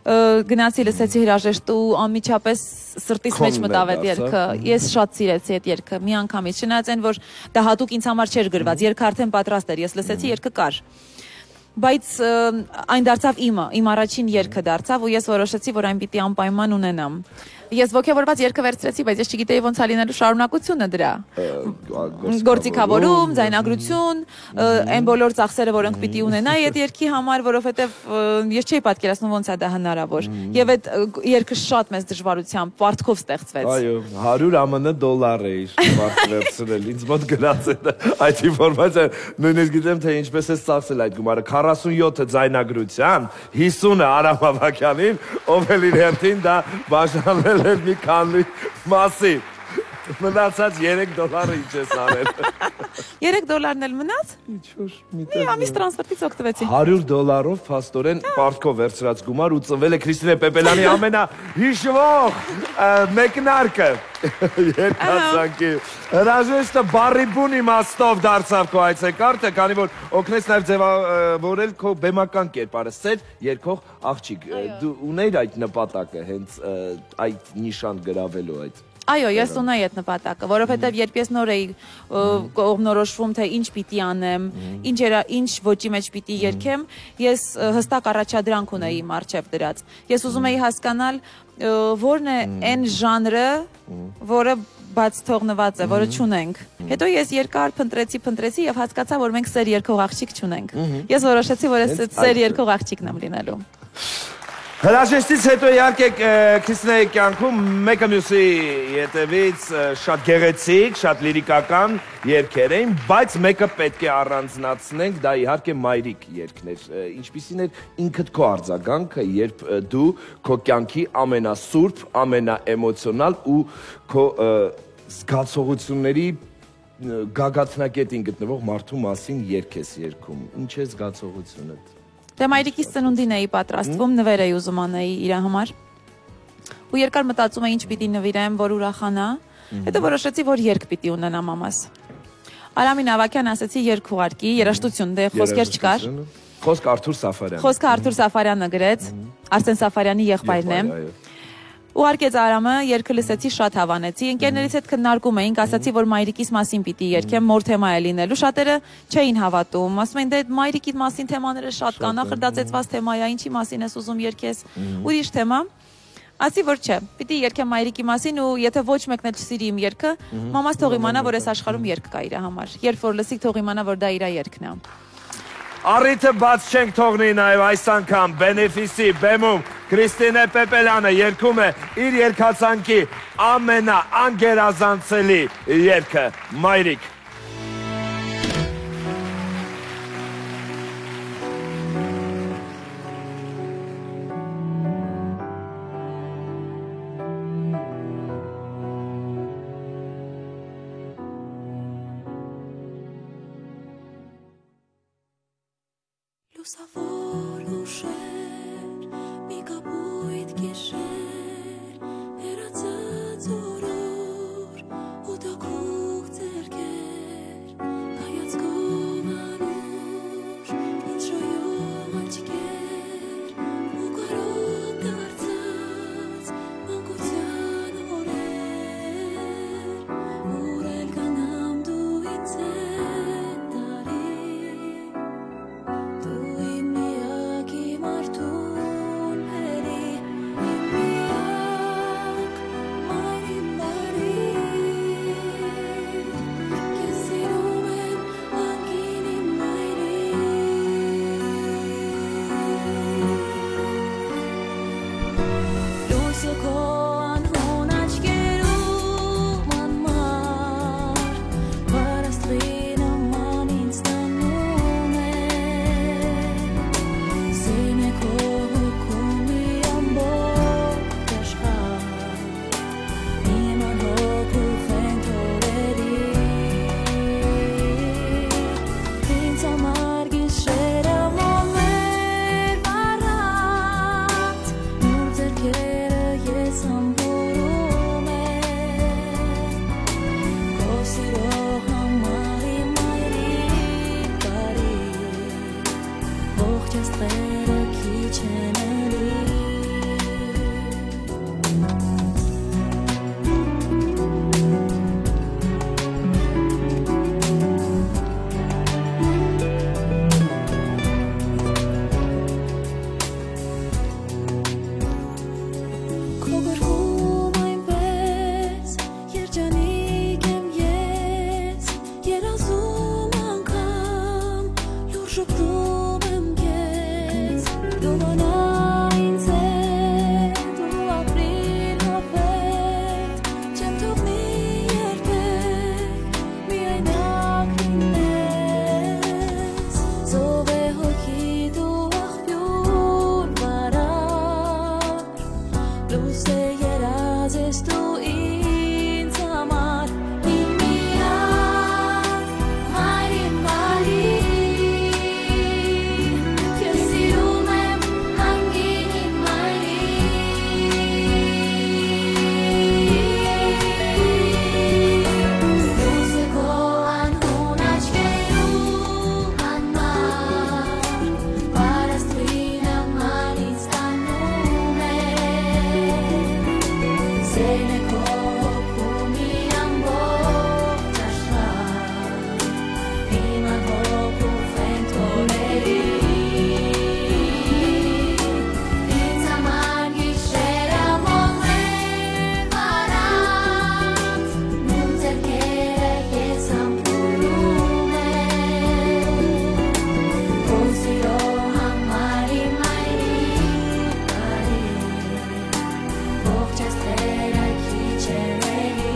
Գնացի լսեցի հրաժեշտ ու անմիջապես սրտիս մեջ մտավ այդ երգը։ Ես շատ սիրեցի այդ երգը, մի անգամից, չնայած այն, որ դա հատուկ ինձ համար չէր գրված, երգը արդեն պատրաստ էր, ես լսեցի, երգը կար։ Բայց այն դարձավ իմը, իմ առաջին երգը դարձավ ու ես որոշեցի, որ այն պիտի անպայման ունենամ։ Ես ոգևորված երգը վերցրեցի, բայց ես չգիտեի ոնց է լինելու շարունակությունը դրա։ Գործիքավորում, ձայնագրություն, այն բոլոր ծախսերը, որոնք պիտի ունենայի այդ երգի համար, որովհետև ես չէի պատկերացնում ոնց է դա հնարավոր։ Եվ այդ երգը շատ մեծ դժվարությամբ, պարտքով ստեղծվեց։ Այո, 100 ԱՄՆ է իր վերցրել, ինձ մոտ գնաց այդ ինֆորմացիա, նույնիսկ գիտեմ թե ինչպես է ծախսել այդ գումարը, 47-ը ձայնագրության, 50-ը Արամ Ավագյանին, ով էլ իր հերթին դա բաժանել էր մի քանի մասի։ Մնացած $3 ինչ ես արել։ $3 էլ մնաց։ Մի ամիս տրանսպորտից օգտվեցի։ $100-ով փաստորեն պարտքով վերցրած գումար ու ծնվել է Քրիստինե Պեպելյանի ամենահիշվող մեկնարկը։ Երկացանկի հրաժեշտը բառի բուն իմաստով դարձավ քո այցեքարտը, քանի որ օգնեց նաև ձևավորել քո բեմական կերպարը, սեր երկող աղջիկ։ Դու ունեիր այդ նպատակը հենց այդ նիշան գրավելու այդ։ Այո, ես ունեի այդ նպատակը, որովհետև երբ ես նոր էի կողմնորոշվում, թե ինչ պիտի անեմ, ինչ ոճի մեջ պիտի երգեմ, ես հստակ առաջադրանք ունեի իմ առջև դրած։ Ես ուզում էի հասկանալ, որն է այն ժանրը, որը բաց թողնված է, որը չունենք։ Հետո ես երկար փնտրեցի եւ հասկացա, որ մենք սեր երգող աղջիկ չունենք։ Ես որոշեցի, որ ես սեր երգող աղջիկն եմ լինելու։ Հրաժեշտից հետո իհարկե Քրիստինեի կյանքում մեկը մյուսի ետևից շատ գեղեցիկ, շատ լիրիկական երգեր էին, բայց մեկը պետք է առանձնացնենք, դա իհարկե մայրիկ երգն էր։ Ինչպիսին էր ինքդ քո արձագանքը, երբ դու քո կյանքի ամենասուրբ, ամենաէմոցիոնալ ու քո զգացողությունների գագաթնակետին գտնվող մարդու մասին երգ ես երգում։ Ինչ է զգացողությունդ։ Դե մայրիկիս ծնունդին էի պատրաստվում, նվեր էի ուզում անեի իր համար։ Ու երկար մտածում էի ինչ պիտի նվիրեմ, որ ուրախանա։ Հետո որոշեցի, որ երգ պիտի ունենամ մամաս։ Արամին Ավագյան ասեցի երգ ուղարկի, երաժշտություն, դե խոսքեր չկար։ Խոսք Արթուր Սաֆարյան։ Խոսքը Արթուր Սաֆարյանը գրեց, Արսեն Սաֆարյանի եղբայրն է։ Ուղարկեց Արամը, երգը լսեցի, շատ հավանեցի, ընկերներից հետ քննարկում էինք, ասացի, որ մայրիկիս մասին պիտի երգեմ, մոր թեմա է լինելու, շատերը չէին հավատում, ասում են, դե մայրիկի մասին թեմաները շատ կան, ախր դա ծեծված թեմա է, ինչի մասին ես ուզում երգես, ուրիշ թեմա, ասի, որ չէ, պիտի երգեմ մայրիկի մասին ու եթե ոչ մեկն էլ չսիրի իմ երգը, մամաս թող իմանա, որ այս աշխարհում երգ կա իր համար, երբ որ լսի թող իմանա, որ դա իր երգն է։ Առիթը բաց չենք թողնի նաև այս անգամ Բենեֆիսի բեմում Քրիստինե Պեպելյանը երգում է իր երգացանկի ամենաանգերազանցելի երգը Մայրիկ։ Լուսավոր ուշեր, մի կապույտ գիշեր, հեռացած օրոր, ու դակուկ ձերքեր, կայացքով անուշ, ինձ շոյող աչքեր, ու կարոտ դարձած, մանկության օրեր, ուր էլ կանամ դու ինձ հետ տարի, Parastri երազում անգամ լուր շփում եմ քեզ դու մնա ինձ հետ դու ապրիր հավետ չեմ թողնի երբեք միայնակ լինես զով է հոգի դու աղբյուր բարար լույս է երազ ես դու ինձ համար իմ միակ մայրին քեզ սիրում եմ հանգին իմ լույս է քո անհուն աչքերում անմար Բարաստվինը մանից տանում է Սեն է քո հոգում մի ամբողջ աշխարհ Իմ անհոգու ֆենտորերի Ինձ համար գիշերը մոմեն վարանց Նույն ձեռքերը ես ամպուրում եմ Քո սիրո համար իմ այրիկ բարի Ողջ աստղերը քիչ են ելի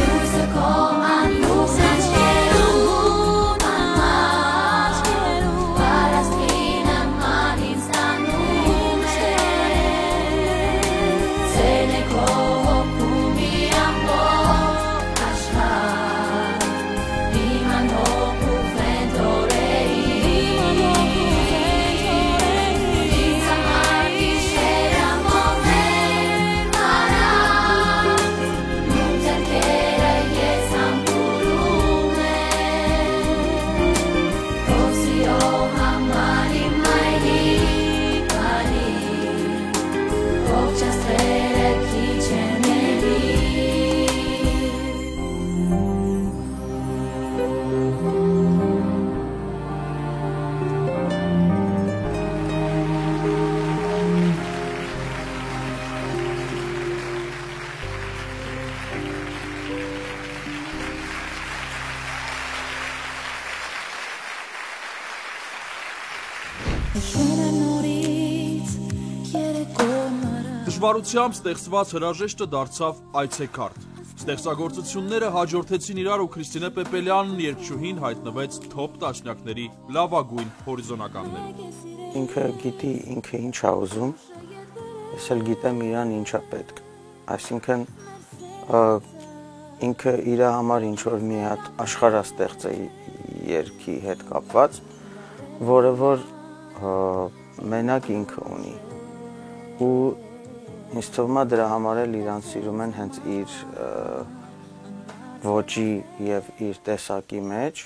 Լույսը քո անհուն աչքերում անմար Բարաստվինը մանից տանում է Սեն է քո հոգում մի ամբողջ աշխարհ Իմ անհոգու ֆենտորերի Ինձ համար գիշերը մոմեն վարանց Նույն ձեռքերը ես ամպուրում եմ Քո սիրո համար իմ այրիկ բարի Ողջ աստղերը քիչ են ելի Հիշում եմ նորից երեկոն արավ Դժվարությամբ ստեղծված հրաժեշտը դարձավ այցեքարտ։ Ստեղծագործությունները հաջորդեցին իրար ու Քրիստինե Պեպելյանն երգչուհին հայտնվեց թոփ տասնյակների լավագույն հորիզոնականներում։ Ինքը գիտի ինքը ինչ է ուզում, ես էլ գիտեմ իրան ինչա պետք։ Այսինքն ինքը իր համար ինչ որ մի հատ աշխարհաստեղծ է երգի հետ կապված, որը որ մենակ ինքը ունի ու ինձ թվում է դրա համար էլ իրան սիրում են հենց իր ոճի եւ իր տեսակի մեջ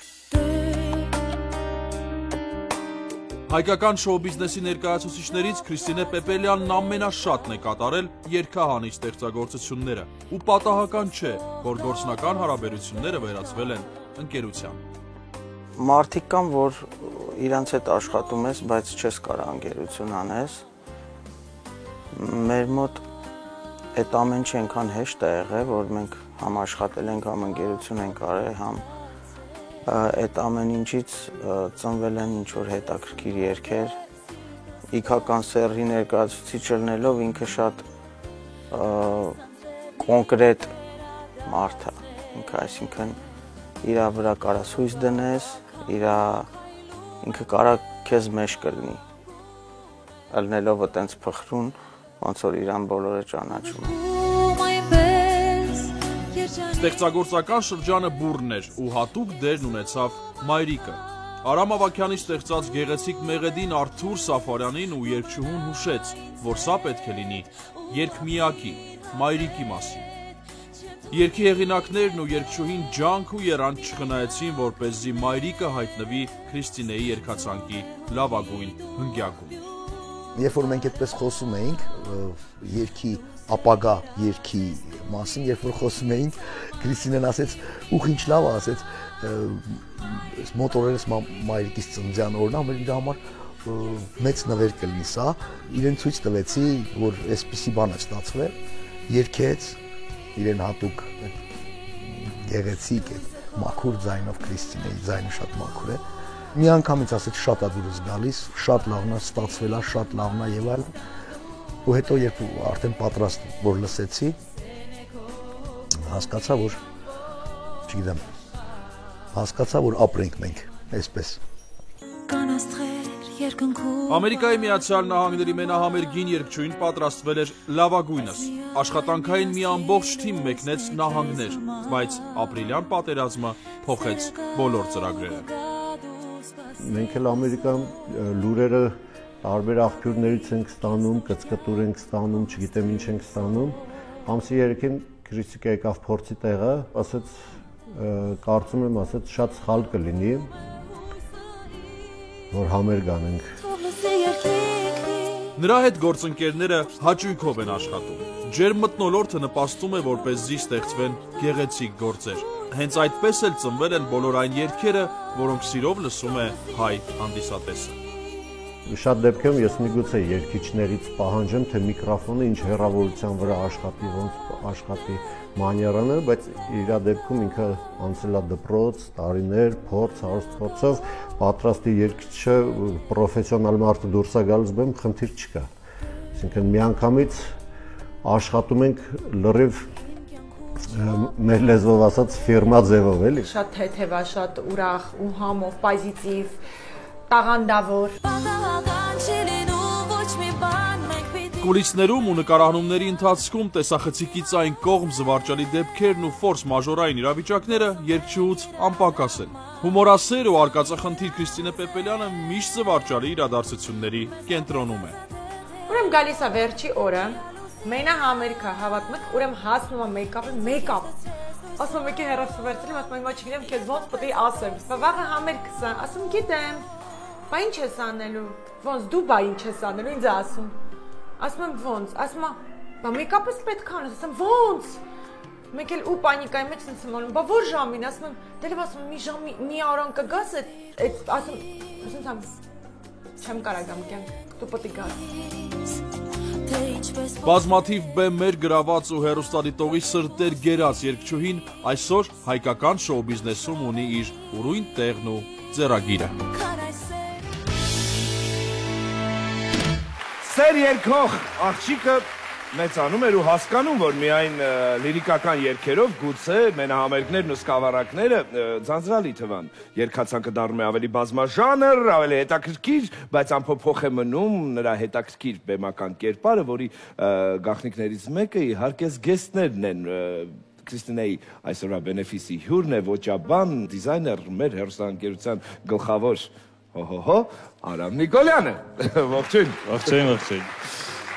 Հայկական շոու բիզնեսի ներկայացուցիչներից Քրիստինե Պեպելյանն ամենաշատն է կատարել երգահանի ստեղծագործությունները ու պատահական չէ, որ գործնական հարաբերությունները վերածվել են ընկերության։ Մարդիկ կան, որ իրանց հետ աշխատում ես, բայց չես կարող ընկերություն անես։ Մեր մոտ այդ ամեն ինչ այնքան հեշտ է եղել, որ մենք համ աշխատել ենք, համ ընկերություն ենք արել, համ այդ ամեն ինչից ծնվել են ինչ-որ հետաքրքիր երգեր։ Իքական սեռի ներկայացուցիչ ելնելով ինքը շատ կոնկրետ մարդ է։ Ինքը այսինքն իր վրա կարաս հույս դնես, ինքը կարա քեզ մեջ կլինի։ Ելնելով այտենց փխրուն, ոնց որ իրան բոլորը ճանաչում են։ Ստեղծագործական շրջանը բուռն էր ու հատուկ դերն ունեցավ մայրիկը։ Արամ Ավագյանի ստեղծած գեղեցիկ մեղեդին Արթուր Սաֆարյանին ու երգչուհուն հուշեց, որ սա պետք է լինի երգմիակի, մայրիկի մասին։ Երգի հեղինակներն ու երգչուհին ջանք ու երանք չխնայեցին, որպեսզի մայրիկը հայտնվի Քրիստինեի երգացանկի լավագույն հնգյակում։ Երբ որ մենք այդպես խոսում էինք երգի ապագա երգի մասին, երբ որ խոսում էինք, Քրիստինեն ասեց, ուխ ինչ լավ է, ասեց, մոտ օրերս մայրիկիս ծննդյան օրն է, իր համար մեծ նվեր կլինի սա, իրեն ցույց տվեցի, որ այսպիսի բան է ստացվել, երգեց, իրեն հատուկ գեղեցիկ է, մաքուր ձայնով Քրիստինեի ձայնը շատ մաքուր է։ Մի անգամից ասեց շատ է դուրս գալիս, շատ լավն է, ստացվել է, շատ լավն է եւ այլն։ Ու հետո երբ արդեն պատրաստ որ լսեցի, հասկացա, որ չգիտեմ, հասկացա, որ ապրենք մենք այսպես։ Ամերիկայի Միացյալ Նահանգների մենահամերգին երգչուհին պատրաստվել էր լավագույնս։ Աշխատանքային մի ամբողջ թիմ մեկնեց նահանգներ, բայց ապրիլյան պատերազմը փոխեց բոլոր ծրագրերը։ Մենք էլ Ամերիկայում լուրերը տարբեր աղբյուրներից ենք ստանում, կծկտուր ենք ստանում, չգիտեմ ինչ ենք ստանում։ Ամսի 3-ին Քրիստիկը եկավ փորձի տեղը, ասաց, կարծում եմ, ասաց, շատ սխալ կլինի, որ համերգ անենք։ Նրա հետ գործընկերները հաճույքով են աշխատում։ Ջերմ մթնոլորտը նպաստում է, որպեսզի ստեղծվեն գեղեցիկ գործեր։ Հենց այդպես էլ ծնվել են բոլոր այն երգերը, որոնք սիրով լսում է հայ հանդիսատեսը։ Շատ դեպքերում ես միգուցե երգիչներից պահանջեմ, թե միկրոֆոնը ինչ հեռավորության վրա աշխատի, ոնց աշխատի մանյարանը, բայց իր դեպքում ինքը անցել է դպրոց, տարիներ, փորձ, հարուստ փորձով, պատրաստի երգիչը պրոֆեսիոնալ մարդը դուրս է գալիս բեմ, խնդիր չկա։ Այսինքն միանգամից աշխատում ենք լրիվ մեր լեզվով ասած ֆիրմա ձևով, էլի։ Շատ թեթև է, շատ ուրախ ու համով, պոզիտիվ, տաղանդավոր։ Կուլիսներում ու նկարահանումների ընթացքում տեսախցիկից այն կողմ զվարճալի դեպքերն ու ֆորս մաժորային իրավիճակները երգչուհուց անպակաս են։ Հումորասեր ու արկածախնդիր Քրիստինե Պեպելյանը միշտ զվարճալի իրադարձությունների կենտրոնում է։ Ուրեմն գալիս է վերջի օրը, մենահամերգ հավատում եք, ուրեմն հասնում է մեյքափ։ Ասում եկի հեռացու վերցրել, ասում հիմա չգիտեմ քեզ ոնց պետք է ասեմ։ Վաղը համերգ կսա, ասում գիտեմ։ Բա ինչ ես անելու։ Ոնց դու բա ինչ ես անելու, ինձ ասում։ Ասում եմ ոնց, ասում բա մեյքափս պետք է անես, ասում ոնց։ Մեկ էլ ու պանիկայի մեջ ասում եմ, բա որ ժամին, ասում եմ, դե ասում մի ժամի մի առան կգաս, այդ ասում չեմ կարա գամ կյանք, դու պետք է գաս։ Բազմաթիվ բեմեր գրաված ու հեռուստադիտողի սրտեր գերած երգչուհին այսօր հայկական շոու բիզնեսում ունի իր ուրույն տեղն ու ձեռագիրը։ Սեր երկող աղջիկը մեծանում էր ու հասկանում, որ միայն լիրիկական երգերով գուցե մենահամերգներն ու սկավառակները ձանձրալի թվան։ Երգացանկը դառնում է ավելի բազմաժանր, ավելի հետաքրքիր, բայց անփոփոխ է մնում նրա հետաքրքիր բեմական կերպարը, որի գաղտնիքներից մեկը իհարկե զգեստներն են։ Քրիստինեի այսօրվա բենեֆիսի հյուրն է, ոճաբան, դիզայներ, մեր հեռուստաընկերության գլխավոր Արամ Նիկոլյանը։ Ողջույն։ Ողջույն, ողջույն։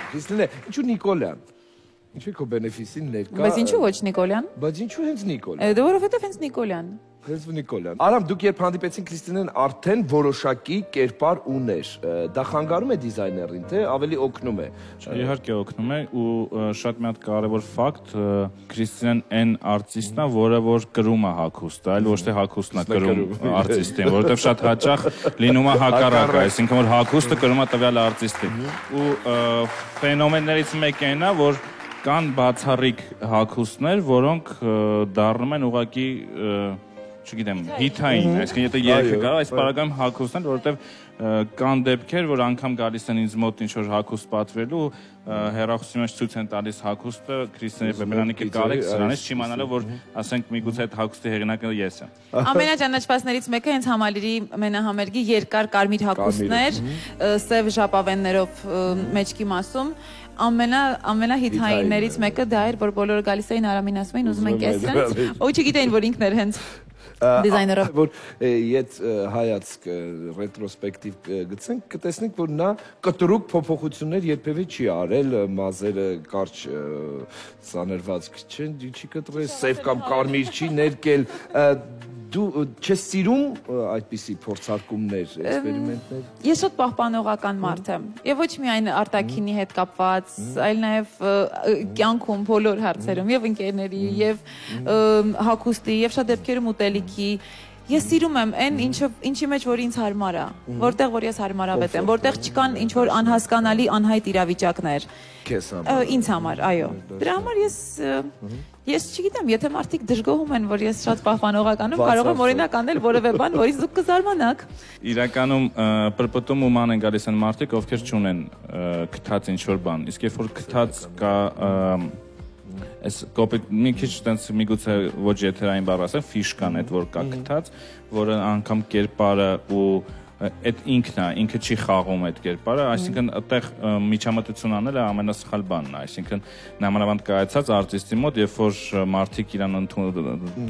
Քրիստինե, ինչու Նիկոլյան։ Ինչու քո բենեֆիսին ներկա։ Բայց ինչու ոչ Նիկոլյան։ Բայց ինչու հենց Նիկոլյան։ Դե որովհետև հենց Նիկոլյան։ Հենց Նիկոլյան։ Արամ, դուք երբ հանդիպեցին Քրիստինեն, արդեն որոշակի կերպար ուներ։ Դա խանգարում է դիզայներին, թե ավելի օգնում է։ Իհարկե օգնում է ու շատ մի հատ կարևոր ֆակտ, Քրիստինեն այն արտիստն է, որը որ կրում է հագուստը, այլ ոչ թե հագուստն է կրում արտիստին, որովհետև շատ հաճախ լինում է հակառակը, այսինքն որ հագուստը կրում է տվյալ արտիստին։ Ու ֆենոմեններից մեկը այն է, որ կան բացառիկ հագուստներ, որոնք դառնում են ուղղակի չգիտեմ, հիթային, այսինքն եթե երգը կարող այս պարագայում հագուստն, որովհետև կան դեպքեր, որ անգամ գալիս են ինձ մոտ ինչ-որ հագուստ պատվելու, հեռախոսի մեջ ցույց են տալիս հագուստը, Քրիստինե Պեպելյանի կարեք սրանից չիմանալով, որ ասենք միգուցե այդ հագուստի հեղինակը ես եմ։ Ամենաճանաչվածներից մեկը հենց համալիրի մենահամերգի երկար կարմիր հագուստներ, սև ժապավեններով մեջքի մասում ամենահիթայիններից մեկը դա էր, որ բոլորը գալիս էին Արամին ասում էին ուզում ենք էսենց, ու չգիտեին, որ ինքն էր հենց դիզայներով։ Որ եթե հայացք ռետրոսպեկտիվ գցենք, կտեսնենք, որ նա կտրուկ փոփոխություններ երբևէ չի արել, մազերը կարճ սաներվածք չեն, չի կտրել, սև կամ կարմիր չի ներկել։ Դու չես սիրում այդպիսի փորձարկումներ, էքսպերիմենտներ։ Ես շատ պահպանողական մարդ եմ, եւ ոչ միայն արտաքինի հետ կապված, այլ նաեւ կյանքում բոլոր հարցերում, եւ ընկերների, եւ հագուստի, եւ շատ դեպքերում ուտելիքի։ Ես սիրում եմ այն ինչի մեջ որ ինձ հարմար է, որտեղ որ ես հարմարավետ եմ, որտեղ չկան ինչ որ անհասկանալի անհայտ իրավիճակներ։ Քեզ համար։ Ինձ համար, այո։ Դրա համար Ես չգիտեմ, եթե մարդիկ դժգոհում են, որ ես շատ պահպանողական եմ, կարող եմ օրինակ անել որևէ բան, որից դուք կզարմանաք։ Իրականում պրպտում ու ման են գալիս են մարդիկ, ովքեր չունեն գտած ինչ-որ բան։ Իսկ երբ որ գտած կա այս կոպիտ մի քիչ տենց միգուցե ոչ եթերային բառ ասեմ, ֆիշկան այդ որ կա գտած, որը անգամ կերպարը ու այդ ինքը չի խաղում այդ կերպարը, այսինքն այդտեղ միջամտություն անելը ամենասխալ բանն է, այսինքն նամանավանդ կայացած արտիստի մոտ, երբ որ մարդիկ իրան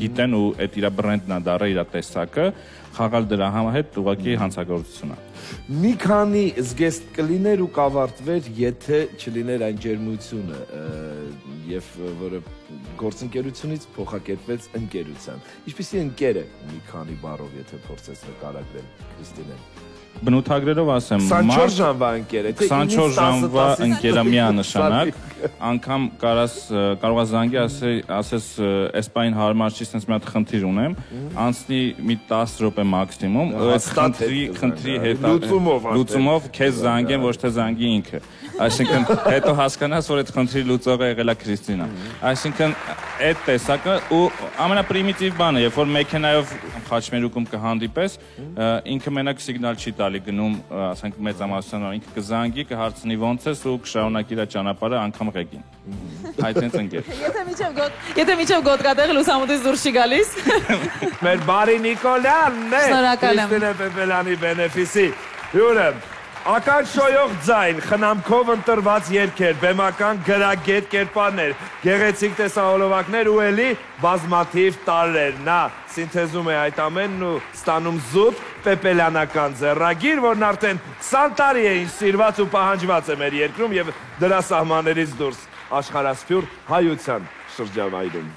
գիտեն ու այդ իր բրենդն է դառը իր տեսակը, խաղալ դրա հետ ուղղակի հանցագործություն է։ Մի քանի զգեստ կլիներ ու կավարտվեր, եթե չլիներ այն ջերմությունը, եւ որը գործընկերությունից փոխակերպվեց ընկերության։ Ինչպեսի ընկեր է մի քանի բառով, եթե փորձես նկարագրել, Քրիստինեն։ Բնութագրերով ասեմ, 24 ժամվա ընկեր է, 24 ժամվա ընկերամիանշանակ, անգամ կարող զանգի ասես այս բան հարմար չի, sense մի հատ խնդիր ունեմ, անցնի մի 10 րոպե մաքսիմում, այդ խնդրի հետ լուծումով քեզ զանգեն, ոչ թե զանգի ինքը։ Այսինքն հետո հասկանաս, որ այդ խնդրի լուծողը եղել է Քրիստինա։ Այսինքն այդ տեսակը ու ամենապրիմիտիվ բանը, երբ որ մեքենայով խաչմերուկում կհանդիպես, ինքը մենակ սիգնալ չի տալի գնում, ասենք մեծամասնորեն ինքը կզանգի, կհարցնի ոնց ես ու կշարունակի իր ճանապարհը անգամ ղեկին։ Այդտենց ընկեր։ Եթե միջև գոտկատեղը լուսամուտից դուրս չի գալիս։ Մեր բարի Նիկոլյանն է։ Քրիստինե Պեպելյանի բենեֆիսի հյուրը։ Ական շոյող ձայն, խնամքով ընտրված երգեր, բեմական գրագետ կերպարներ, գեղեցիկ տեսահոլովակներ ու էլի բազմաթիվ տարրեր։ Նա սինթեզում է այդ ամենն ու ստանում զուտ պեպելյանական ձեռագիր, որն արդեն 20 տարի է ինչ սիրված ու պահանջված է մեր երկրում և դրա սահմաններից դուրս աշխարհասփյուր հայության շրջանայրում։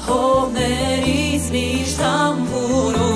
Հովներից միշտ ամբուրում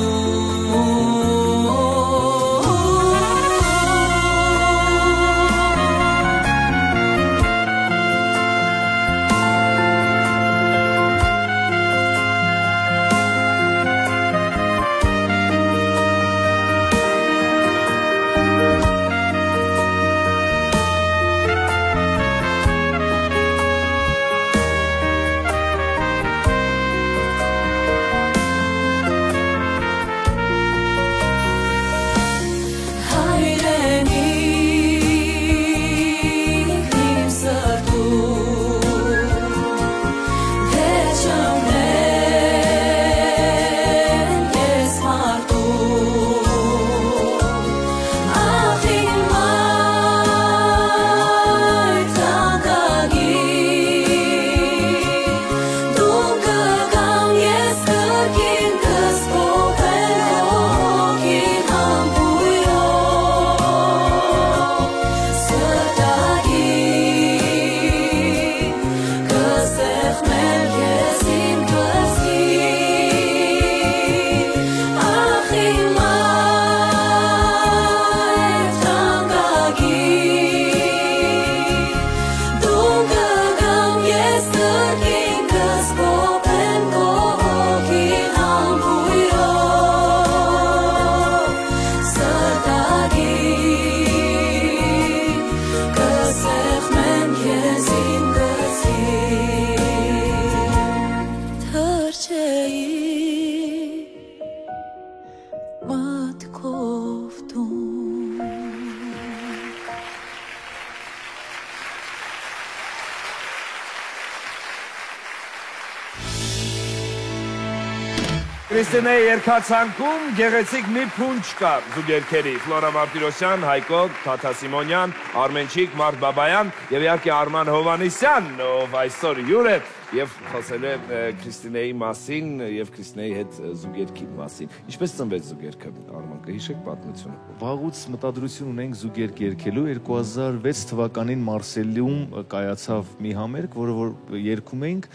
Քրիստինեի երկացանկում գեղեցիկ մի փունջ կա զուգերքերի Ֆլորա Մարտիրոսյան, Հայկո Թաթասիմոնյան, Արմենչիկ Մարտ Բաբայան եւ իհարկե Արման Հովանեսյան, ով այսօր հյուր է եւ խոսել է Քրիստինեի մասին եւ Քրիստինեի հետ զուգերքի մասին։ Ինչպես ծնվեց զուգերքը, Արման, կհիշեք պատմությունը։ Վաղուց մտադրություն ունենք զուգերք երգելու 2006 թվականին Մարսելիում կայացավ մի համերգ, որը որ երգում էինք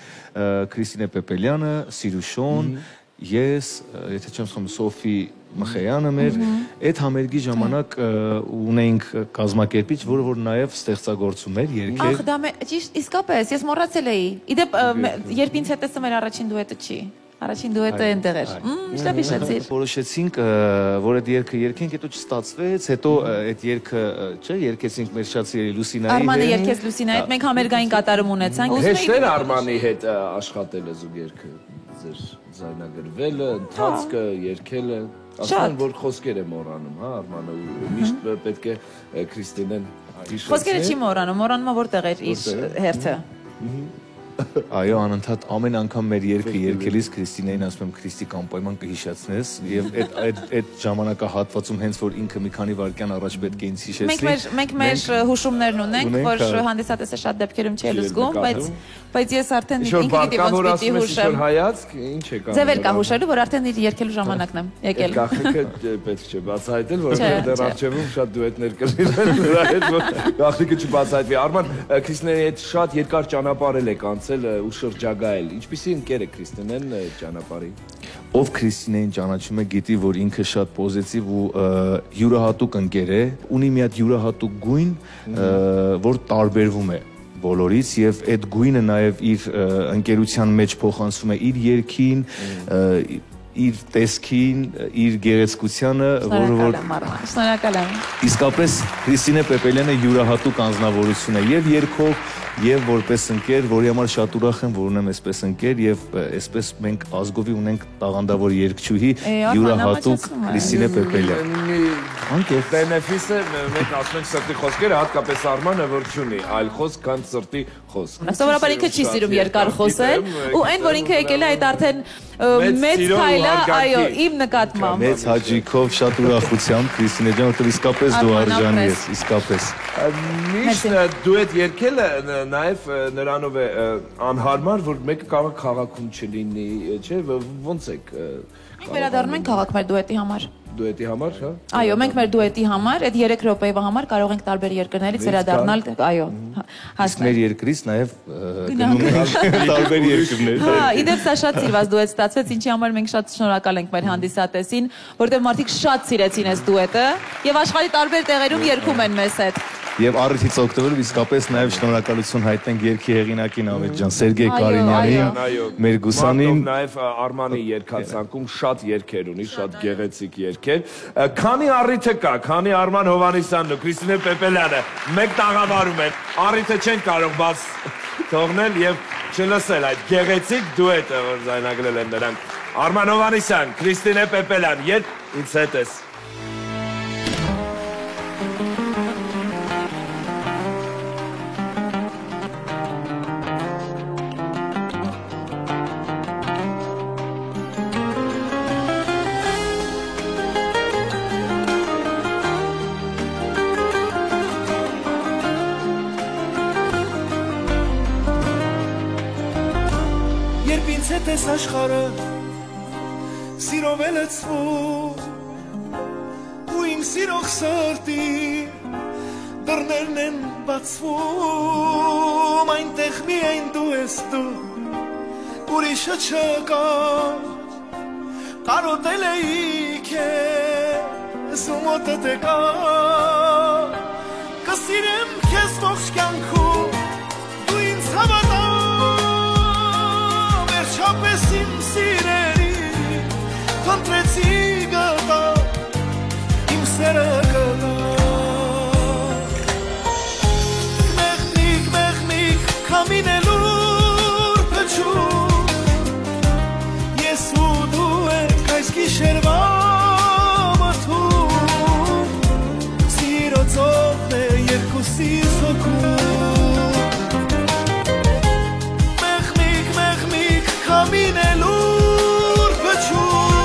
Քրիստինե Պեպելյանը, Սիրուշոն, ես, եթե չեմ սխալվում, Սոֆի Մխեյանը մեր այդ համերգի ժամանակ ունեինք կազմակերպիչ, որը որ նաև ստեղծագործում էր երգեր։ Ախ, դա ճիշտ, իսկապես, ես մոռացել էի։ Իդեպ, երբ ինձ հետ մեր առաջին դուետը չի։ Առաջին դուետը այնտեղ էր։ Ինչտեղ հիշեցիր։ Որոշեցինք, որ այդ երգը երգենք, հետո չստացվեց, հետո այդ երգը, չէ, երգեցինք մեր շատ սիրելի Լուսինայի հետ։ Արմանը երգեց Լուսինայի հետ, մենք համերգային կատարում ունեցանք։ Հեշտ էր Արմանի հետ աշխատելը զուգերքը, ձեր ձայնագրվելը, ընթացքը, երգելը։ Ասում որ խոսքեր է մոռանում, հա, Արմանը, միշտ պետք է Քրիստինեն հիշեցնել։ Խոսքերը չի մոռանում, որտեղ էր իր հերթը։ Այո, անընդհատ ամեն անգամ մեր երգը երգելիս Քրիստինեին ասում եմ Քրիստիկ անպայման կհիշեցնես եւ այդ ժամանակահատվածում հենց որ ինքը մի քանի վայրկյան առաջ պետք է ինձ հիշեցնի։ Մենք մեր հուշումներն ունենք, որ հանդիսատեսը շատ դեպքերում չի զգում, բայց ես արդեն ինքը պիտի ոնց պիտի հուշեմ։ Հայացք, ինչ է կա։ Ձևեր կա հուշելու, որ արդեն իր երգելու ժամանակն է եկել։ Գաղտնիքը պետք չէ բացահայտել, որովհետեւ դեռ առջևում շատ դուետներ կլինեն նրա հետ, որ գաղտնիքը չբացահայտվի։ Արման, Քրիստինեի հետ շատ երկար ճանապարհել եք անցել ու շրջագայել։ Ինչպիսի ընկեր է Քրիստինեն ճանապարհի։ Ով Քրիստինեին ճանաչում է, գիտի, որ ինքը շատ պոզիտիվ ու յուրահատուկ ընկեր է, ունի մի հատ յուրահատուկ գույն, որ տարբերվում է բոլորից եւ այդ գույնը նաեւ իր ընկերության մեջ փոխանցում է իր երգին, իր տեսքին, իր գեղեցկությանը, որը որ շնորհակալ եմ։ Իսկապես Քրիստինե Պեպելյանը յուրահատուկ անձնավորություն է եւ երգող եւ որպես ընկեր, որի համար շատ ուրախ եմ, որ ունեմ այսպես ընկեր եւ այսպես մենք ազգովի ունենք տաղանդավոր երգչուհի յուրահատուկ Քրիստինե Պեպելյան։ Անկեղծ բենեֆիսը մենք ասում ենք սրտի խոսքերը, հատկապես Արմանը, որ չունի այլ խոսք, քան սրտի խոսք։ Սովորաբար ինքը չի սիրում երկար խոսել, ու այն որ ինքը եկել է այդ արդեն մեծ քայլ է, այո, իմ նկատմամբ։ Մեծ հաճույքով, շատ ուրախությամբ Քրիստինե ջան, որտեղ իսկապես դու արժանի ես, իսկապես։ Միշտ դուետ երգելը նաև նրանով է անհարմար, որ մեկը կարող քաղաքում չլինի, չէ՞, ոնց եք։ Մենք վերադառնում ենք քաղաք մեր դուետի համար։ Դուետի համար, հա։ Այո, մենք մեր դուետի համար, այդ 3 րոպեվա համար կարող ենք տարբեր երկրներից վերադառնալ, այո, հասնել։ Մեր երկրից նաև գնում ենք տարբեր երկրներ։ Հա, իդեպ սա շատ սիրված դուետ ստացվեց, ինչի համար մենք շատ շնորհակալ ենք մեր հանդիսատեսին, որտեղ մարդիկ շատ սիրեցին այս դուետը եւ աշխարհի տարբեր տեղերում երգում են մեզ հետ։ Եվ առիթից օգտվելով իսկապես նաև շնորհակալություն հայտնենք երգի հեղինակին Ավետ ջան, Սերգեյ Կարինյանին, մեր գուսանին, նաև Արմանի երգացանկում շատ երգեր ունի, շատ գեղեցիկ երգեր։ Քանի առիթը կա, քանի Արման Հովանեսյանն ու Քրիստինե Պեպելյանը մեկ տաղավարում են, առիթը չեն կարող բաց թողնել եւ չլսել այդ գեղեցիկ դուետը, որ ձայնագրել են նրանք։ Արման Հովանեսյան, Քրիստինե Պեպելյան, երբ ինձ հետ ես։ Ես աշխարը սիրով է լցվում ու իմ սիրող սրտի դռներն են բացվում այնտեղ միայն դու ես դու ուրիշը չկա կարոտել էի քեզ ու մոտդ եկա կսիրեմ քեզ ողջ կյանքում դու ինձ հավատա Չապես իմ սիրերի խնդրեցի գտա իմ սերը գտա մեղմիկ քամինելուր փչում ես ու դու ենք այս գիշերվա մթում սիրո ծովն է երկուսիս հոգում Caminelur păciun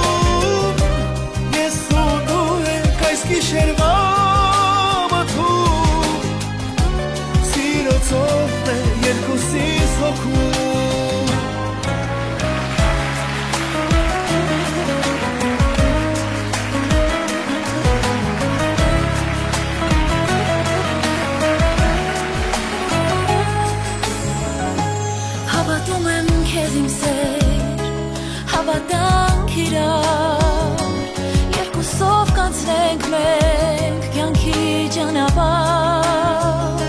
անցնենք մենք կյանքի ճանապարհ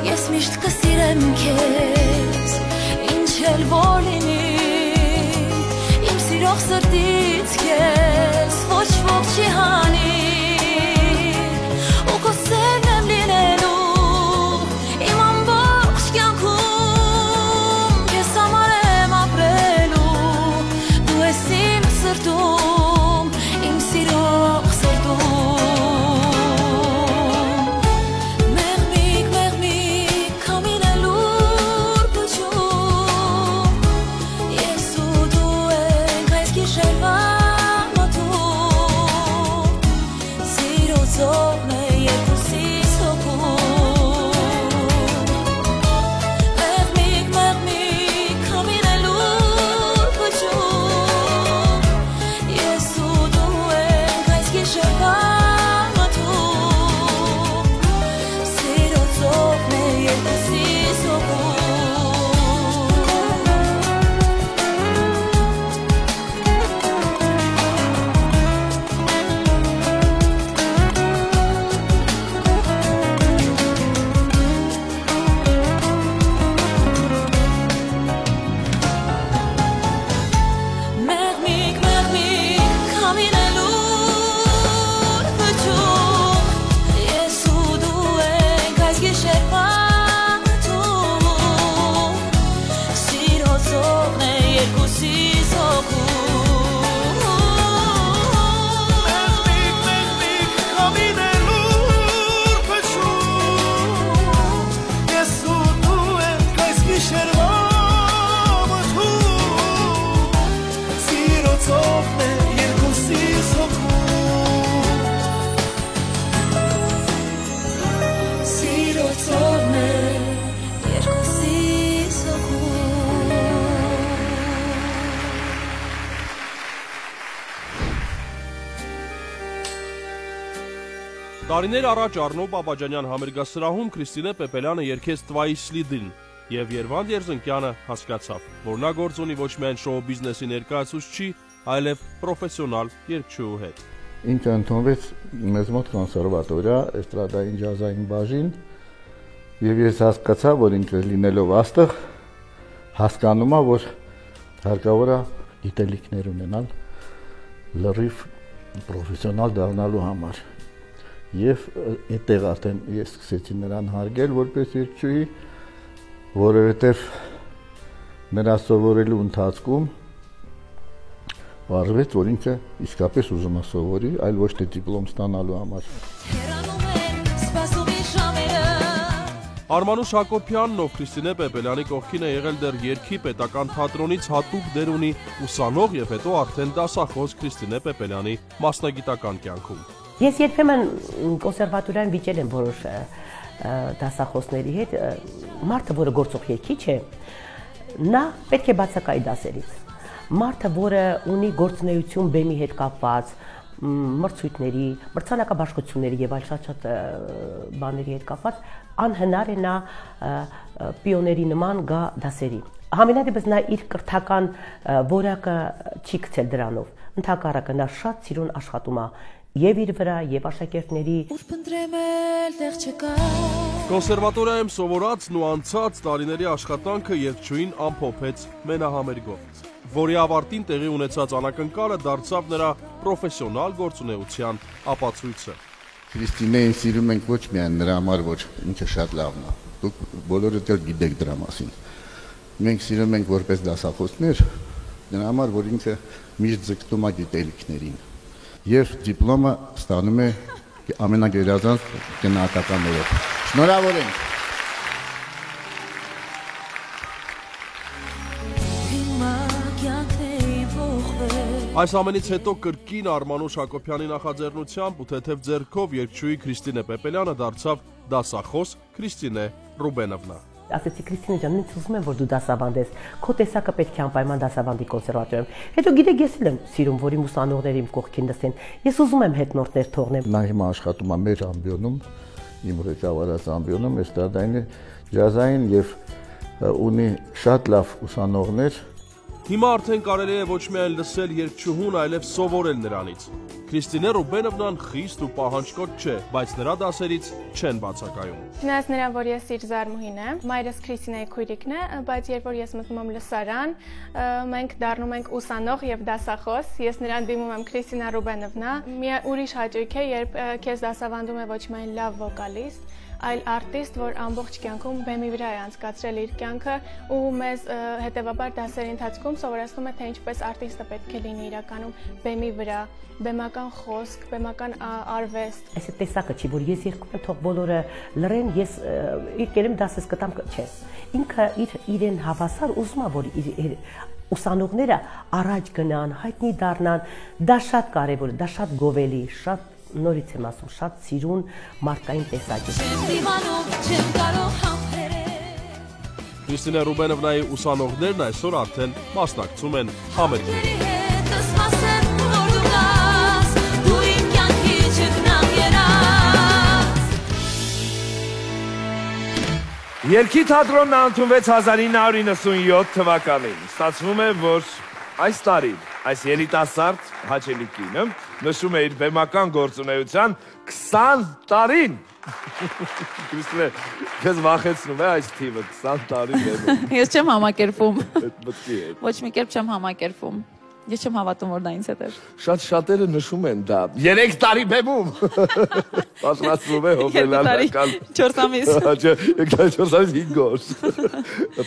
ես միշտ կսիրեմ քեզ ինչ էլ որ լինի իմ սիրող սրտից քեզ ոչ ոք չի հանի ու քո սերն եմ լինելու իմ ամբողջ կյանքում քեզ համար եմ ապրելու դու ես իմ սրտում իմ սիրող Տարիներ առաջ Առնո Բաբաջանյան համերգասրահում Քրիստինե Պեպելյանը երգեց «Տվայի Սլիդին» եւ Երվանդ Երզնկյանը հասկացավ, որ նա գործ ունի ոչ միայն շոու բիզնեսի ներկայացուցչի, այլև պրոֆեսիոնալ երգչուհու հետ։ Ինքը ընդունվեց մեզ մոտ կոնսերվատորիա, էստրադային ջազային բաժին, եւ ես հասկացա, որ ինքը լինելով աստղ հասկանում է, որ հարկավոր է գիտելիքներ ունենալ լրիվ պրոֆեսիոնալ դառնալու համար։ Եվ այդտեղ արդեն ես սկսեցի նրան հարգել որպես երգչուհի, որովհետև նրա սովորելու ընթացքում պարզվեց, որ ինքը իսկապես ուզում է սովորի, այլ ոչ թե դիպլոմ ստանալու համար։ Արմանուշ Հակոբյանն, ով Քրիստինե Պեպելյանի կողքին է եղել դեռ երգի պետական թատրոնից հատուկ դեր ունի ուսանող եւ հետո արդեն դասախոս Քրիստինե Պեպելյանի մասնագիտական կյանքում։ Ես երբեմն կոնսերվատորիայում վիճել եմ որոշ դասախոսների հետ, մարդը, որը գործող երգիչ է, նա պետք է բացակայի դասերից։ Մարդը, որը ունի գործունեություն բեմի հետ կապված, մրցույթների, մրցանակաբաշխությունների եւ այլ շատ բաների հետ կապված, անհնար է նա պիոների նման գա դասերի։ Համենայնդեպս նա իր կրթական որակը չի գցել դրանով։ Ընդհակառակը նա շատ սիրուն աշխատում է եւ իր վրա եւ աշակերտների։ Կոնսերվատորիայում սովորածն ու անցած տարիների աշխատանքը երգչուհին ամփոփեց մենահամերգով, որի ավարտին տեղի ունեցած անակնկալը դարձավ նրա պրոֆեսիոնալ գործունեության ապացույցը։ Քրիստինեին սիրում ենք ոչ միայն նրա համար, որ ինքը շատ լավն է։ Դուք բոլորդ էլ գիտեք դրա մասին։ Մենք սիրում ենք որպես դասախոսներ նրա համար, որ ինքը միշտ ձգտում է գիտելիքներին։ Եվ դիպլոմը ստանում է ամենագերազանց գնահատականներով։ Շնորհավոր ենք։ Այս ամենից հետո կրկին Արմանուշ Հակոբյանի նախաձեռնությամբ ու թեթև ձեռքով երգչուհի Քրիստինե Պեպելյանը դարձավ դասախոս Քրիստինե Ռուբենովնա։ Ասեցի Քրիստինե ջան, ինձ ուզում եմ որ դու դասավանդես, քո տեսակը պետք է անպայման դասավանդի կոնսերվատորիայում։ Հետո գիտեք, ես էլ եմ սիրում, որ իմ ուսանողները իմ կողքին նստեն։ Ես ուզում եմ հետնորդներ թողնեմ։ Նա հիմա աշխատում է մեր ամբիոնում, իմ ղեկավարած ամբիոնում, էստրադային, ջազային եւ ունի շատ լավ ուսանողներ, Հիմա արդեն կարելի է ոչ միայն լսել երգչուհուն, այլև սովորել նրանից։ Քրիստինե Ռուբենովնան խիստ ու պահանջկոտ չէ, բայց նրա դասերից չեն բացակայում։ Չնայած նրան, որ ես իր զարմուհին եմ, մայրս Քրիստինեի քույրիկն է, բայց երբ որ ես մտնում եմ լսարան, մենք դառնում ենք ուսանող եւ դասախոս։ Ես նրան դիմում եմ Քրիստինա Ռուբենովնա։ Մի ուրիշ հաճույք է, երբ քեզ դասավանդում է ոչ միայն լավ վոկալիստ, այլ արտիստ, որ ամբողջ կյանքում բեմի վրա է անցկացրել իր կյանքը ու մեզ հետևաբար դասերի ընթացքում սովորեցնում է, թե ինչպես արտիստը պետք է լինի իրականում բեմի վրա, բեմական խոսք, բեմական արվեստ։ Այս տեսակը չի, որ ես երկում եմ, թող բոլորը լռեն, ես իր կերեմ դասս կտամ, չէ։ Ինքը իրեն հավասար ուզում է, որ իր ուսանողները առաջ գնան, հայտնի դառնան, դա շատ կարևոր է, դա շատ գովելի, շատ նորից եմ ասում, շատ սիրուն մարդկային տեսակ է։ Քրիստինե Ռուբենովնայի ուսանողներն այսօր արդեն մասնակցում են համերգներին։ Երգի թատրոնն ընդունվեց 1997 թվականին։ Ստացվում է, որ այս տարի այս երիտասարդ հաճելի կինը նշում է իր բեմական գործունեության 20 տարին։ Քրիստինե, քեզ վախեցնում է այս թիվը 20 տարի բեմում։ Ես չեմ համակերպում։ Մտքի է։ Ոչ մի կերպ չեմ համակերպում։ Ես չեմ հավատում, որ դա ինձ հետ էր։ Շատերը նշում են դա 3 տարի բեմում։ Պատրաստվում է հոբելանական 4 ամիս։ 4 ամիս 5 օր։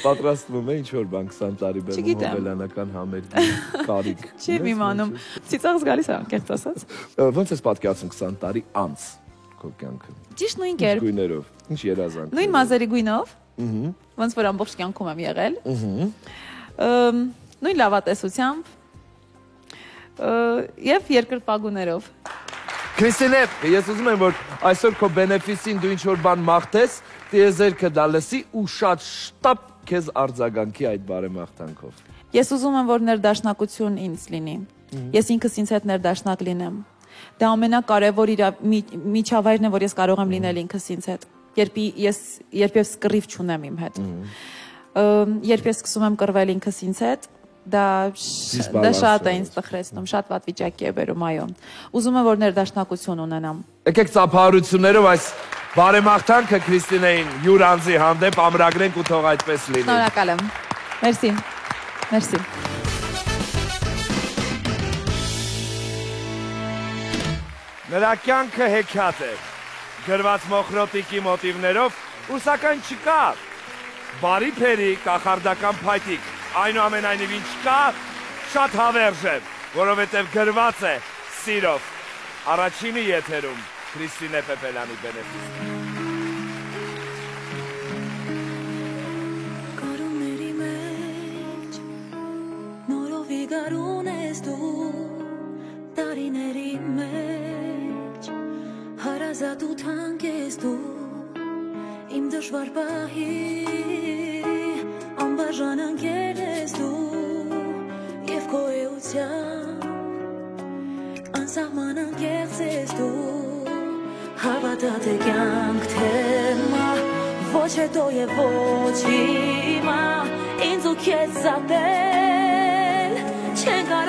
Պատրաստվում է ինչ որ բան 20 տարի բեմում հոբելանական համերգի կարիք։ Չեմ իմանում։ Ծիծաղս գալիս է, անկեղծ ասած։ Ոնց ես պատկերացնում 20 տարի անց քո կյանքը։ Ճիշտ նույն կերպ։ Գույներով, ինչ երազանք։ Նույն մազերի գույնով։ Ոնց որ ամբողջ կյանքում եմ եղել։ Նույն լավատեսությամբ եւ երկրպագուներով։ Քրիստինե, ես ուզում եմ, որ այսօր քո բենեֆիսին դու ինչ-որ բան մաղթես, տիեզերքը դա լսի ու շատ շտապ քեզ արձագանքի այդ բարեմաղթանքով։ Ես ուզում եմ, որ ներդաշնակություն ինձ լինի։ Ես ինքս ինձ հետ ներդաշնակ լինեմ։ Դա ամենակարևոր միջավայրն է, որ ես կարող եմ լինել ինքս ինձ հետ։ Երբ ես կռիվ չունեմ իմ հետ։ Երբ ես սկսում եմ կռվել ինքս ինձ հետ, դա շատ է ինձ տխրեցնում, շատ վատ վիճակի է բերում, այո։ Ուզում եմ, որ ներդաշնակություն ունենամ։ Եկեք ծափահարություններով այս բարեմաղթանքը Քրիստինեին յուր անձի հանդեպ ամրագրենք ու թող այդպես լինի։ Շնորհակալ եմ։ Մերսի։ Մերսի։ Նրա կյանքը հեքիաթ է, գրված մոխրոտիկի մոտիվներով, ու սակայն չկա բարի փերի կախարդական փայտիկ, այնուամենայնիվ ինչ կա, շատ հավերժ է, որովհետև գրված է սիրով։ Առաջինի եթերում Քրիստինե Պեպելյանի բենեֆիսը։ Կարունների մեջ նորովի գարուն ես դու, տարիների մեջ հարազատ ու թանկ ես դու, իմ դժվար պահի անբաժան ընկեր ես դու և քո էության անսահման անկեղծ ես դու հավատա թե կյանք թեմա ոչ հետո և ոչ հիմա ինձ ու քեզ զատել չեն կարող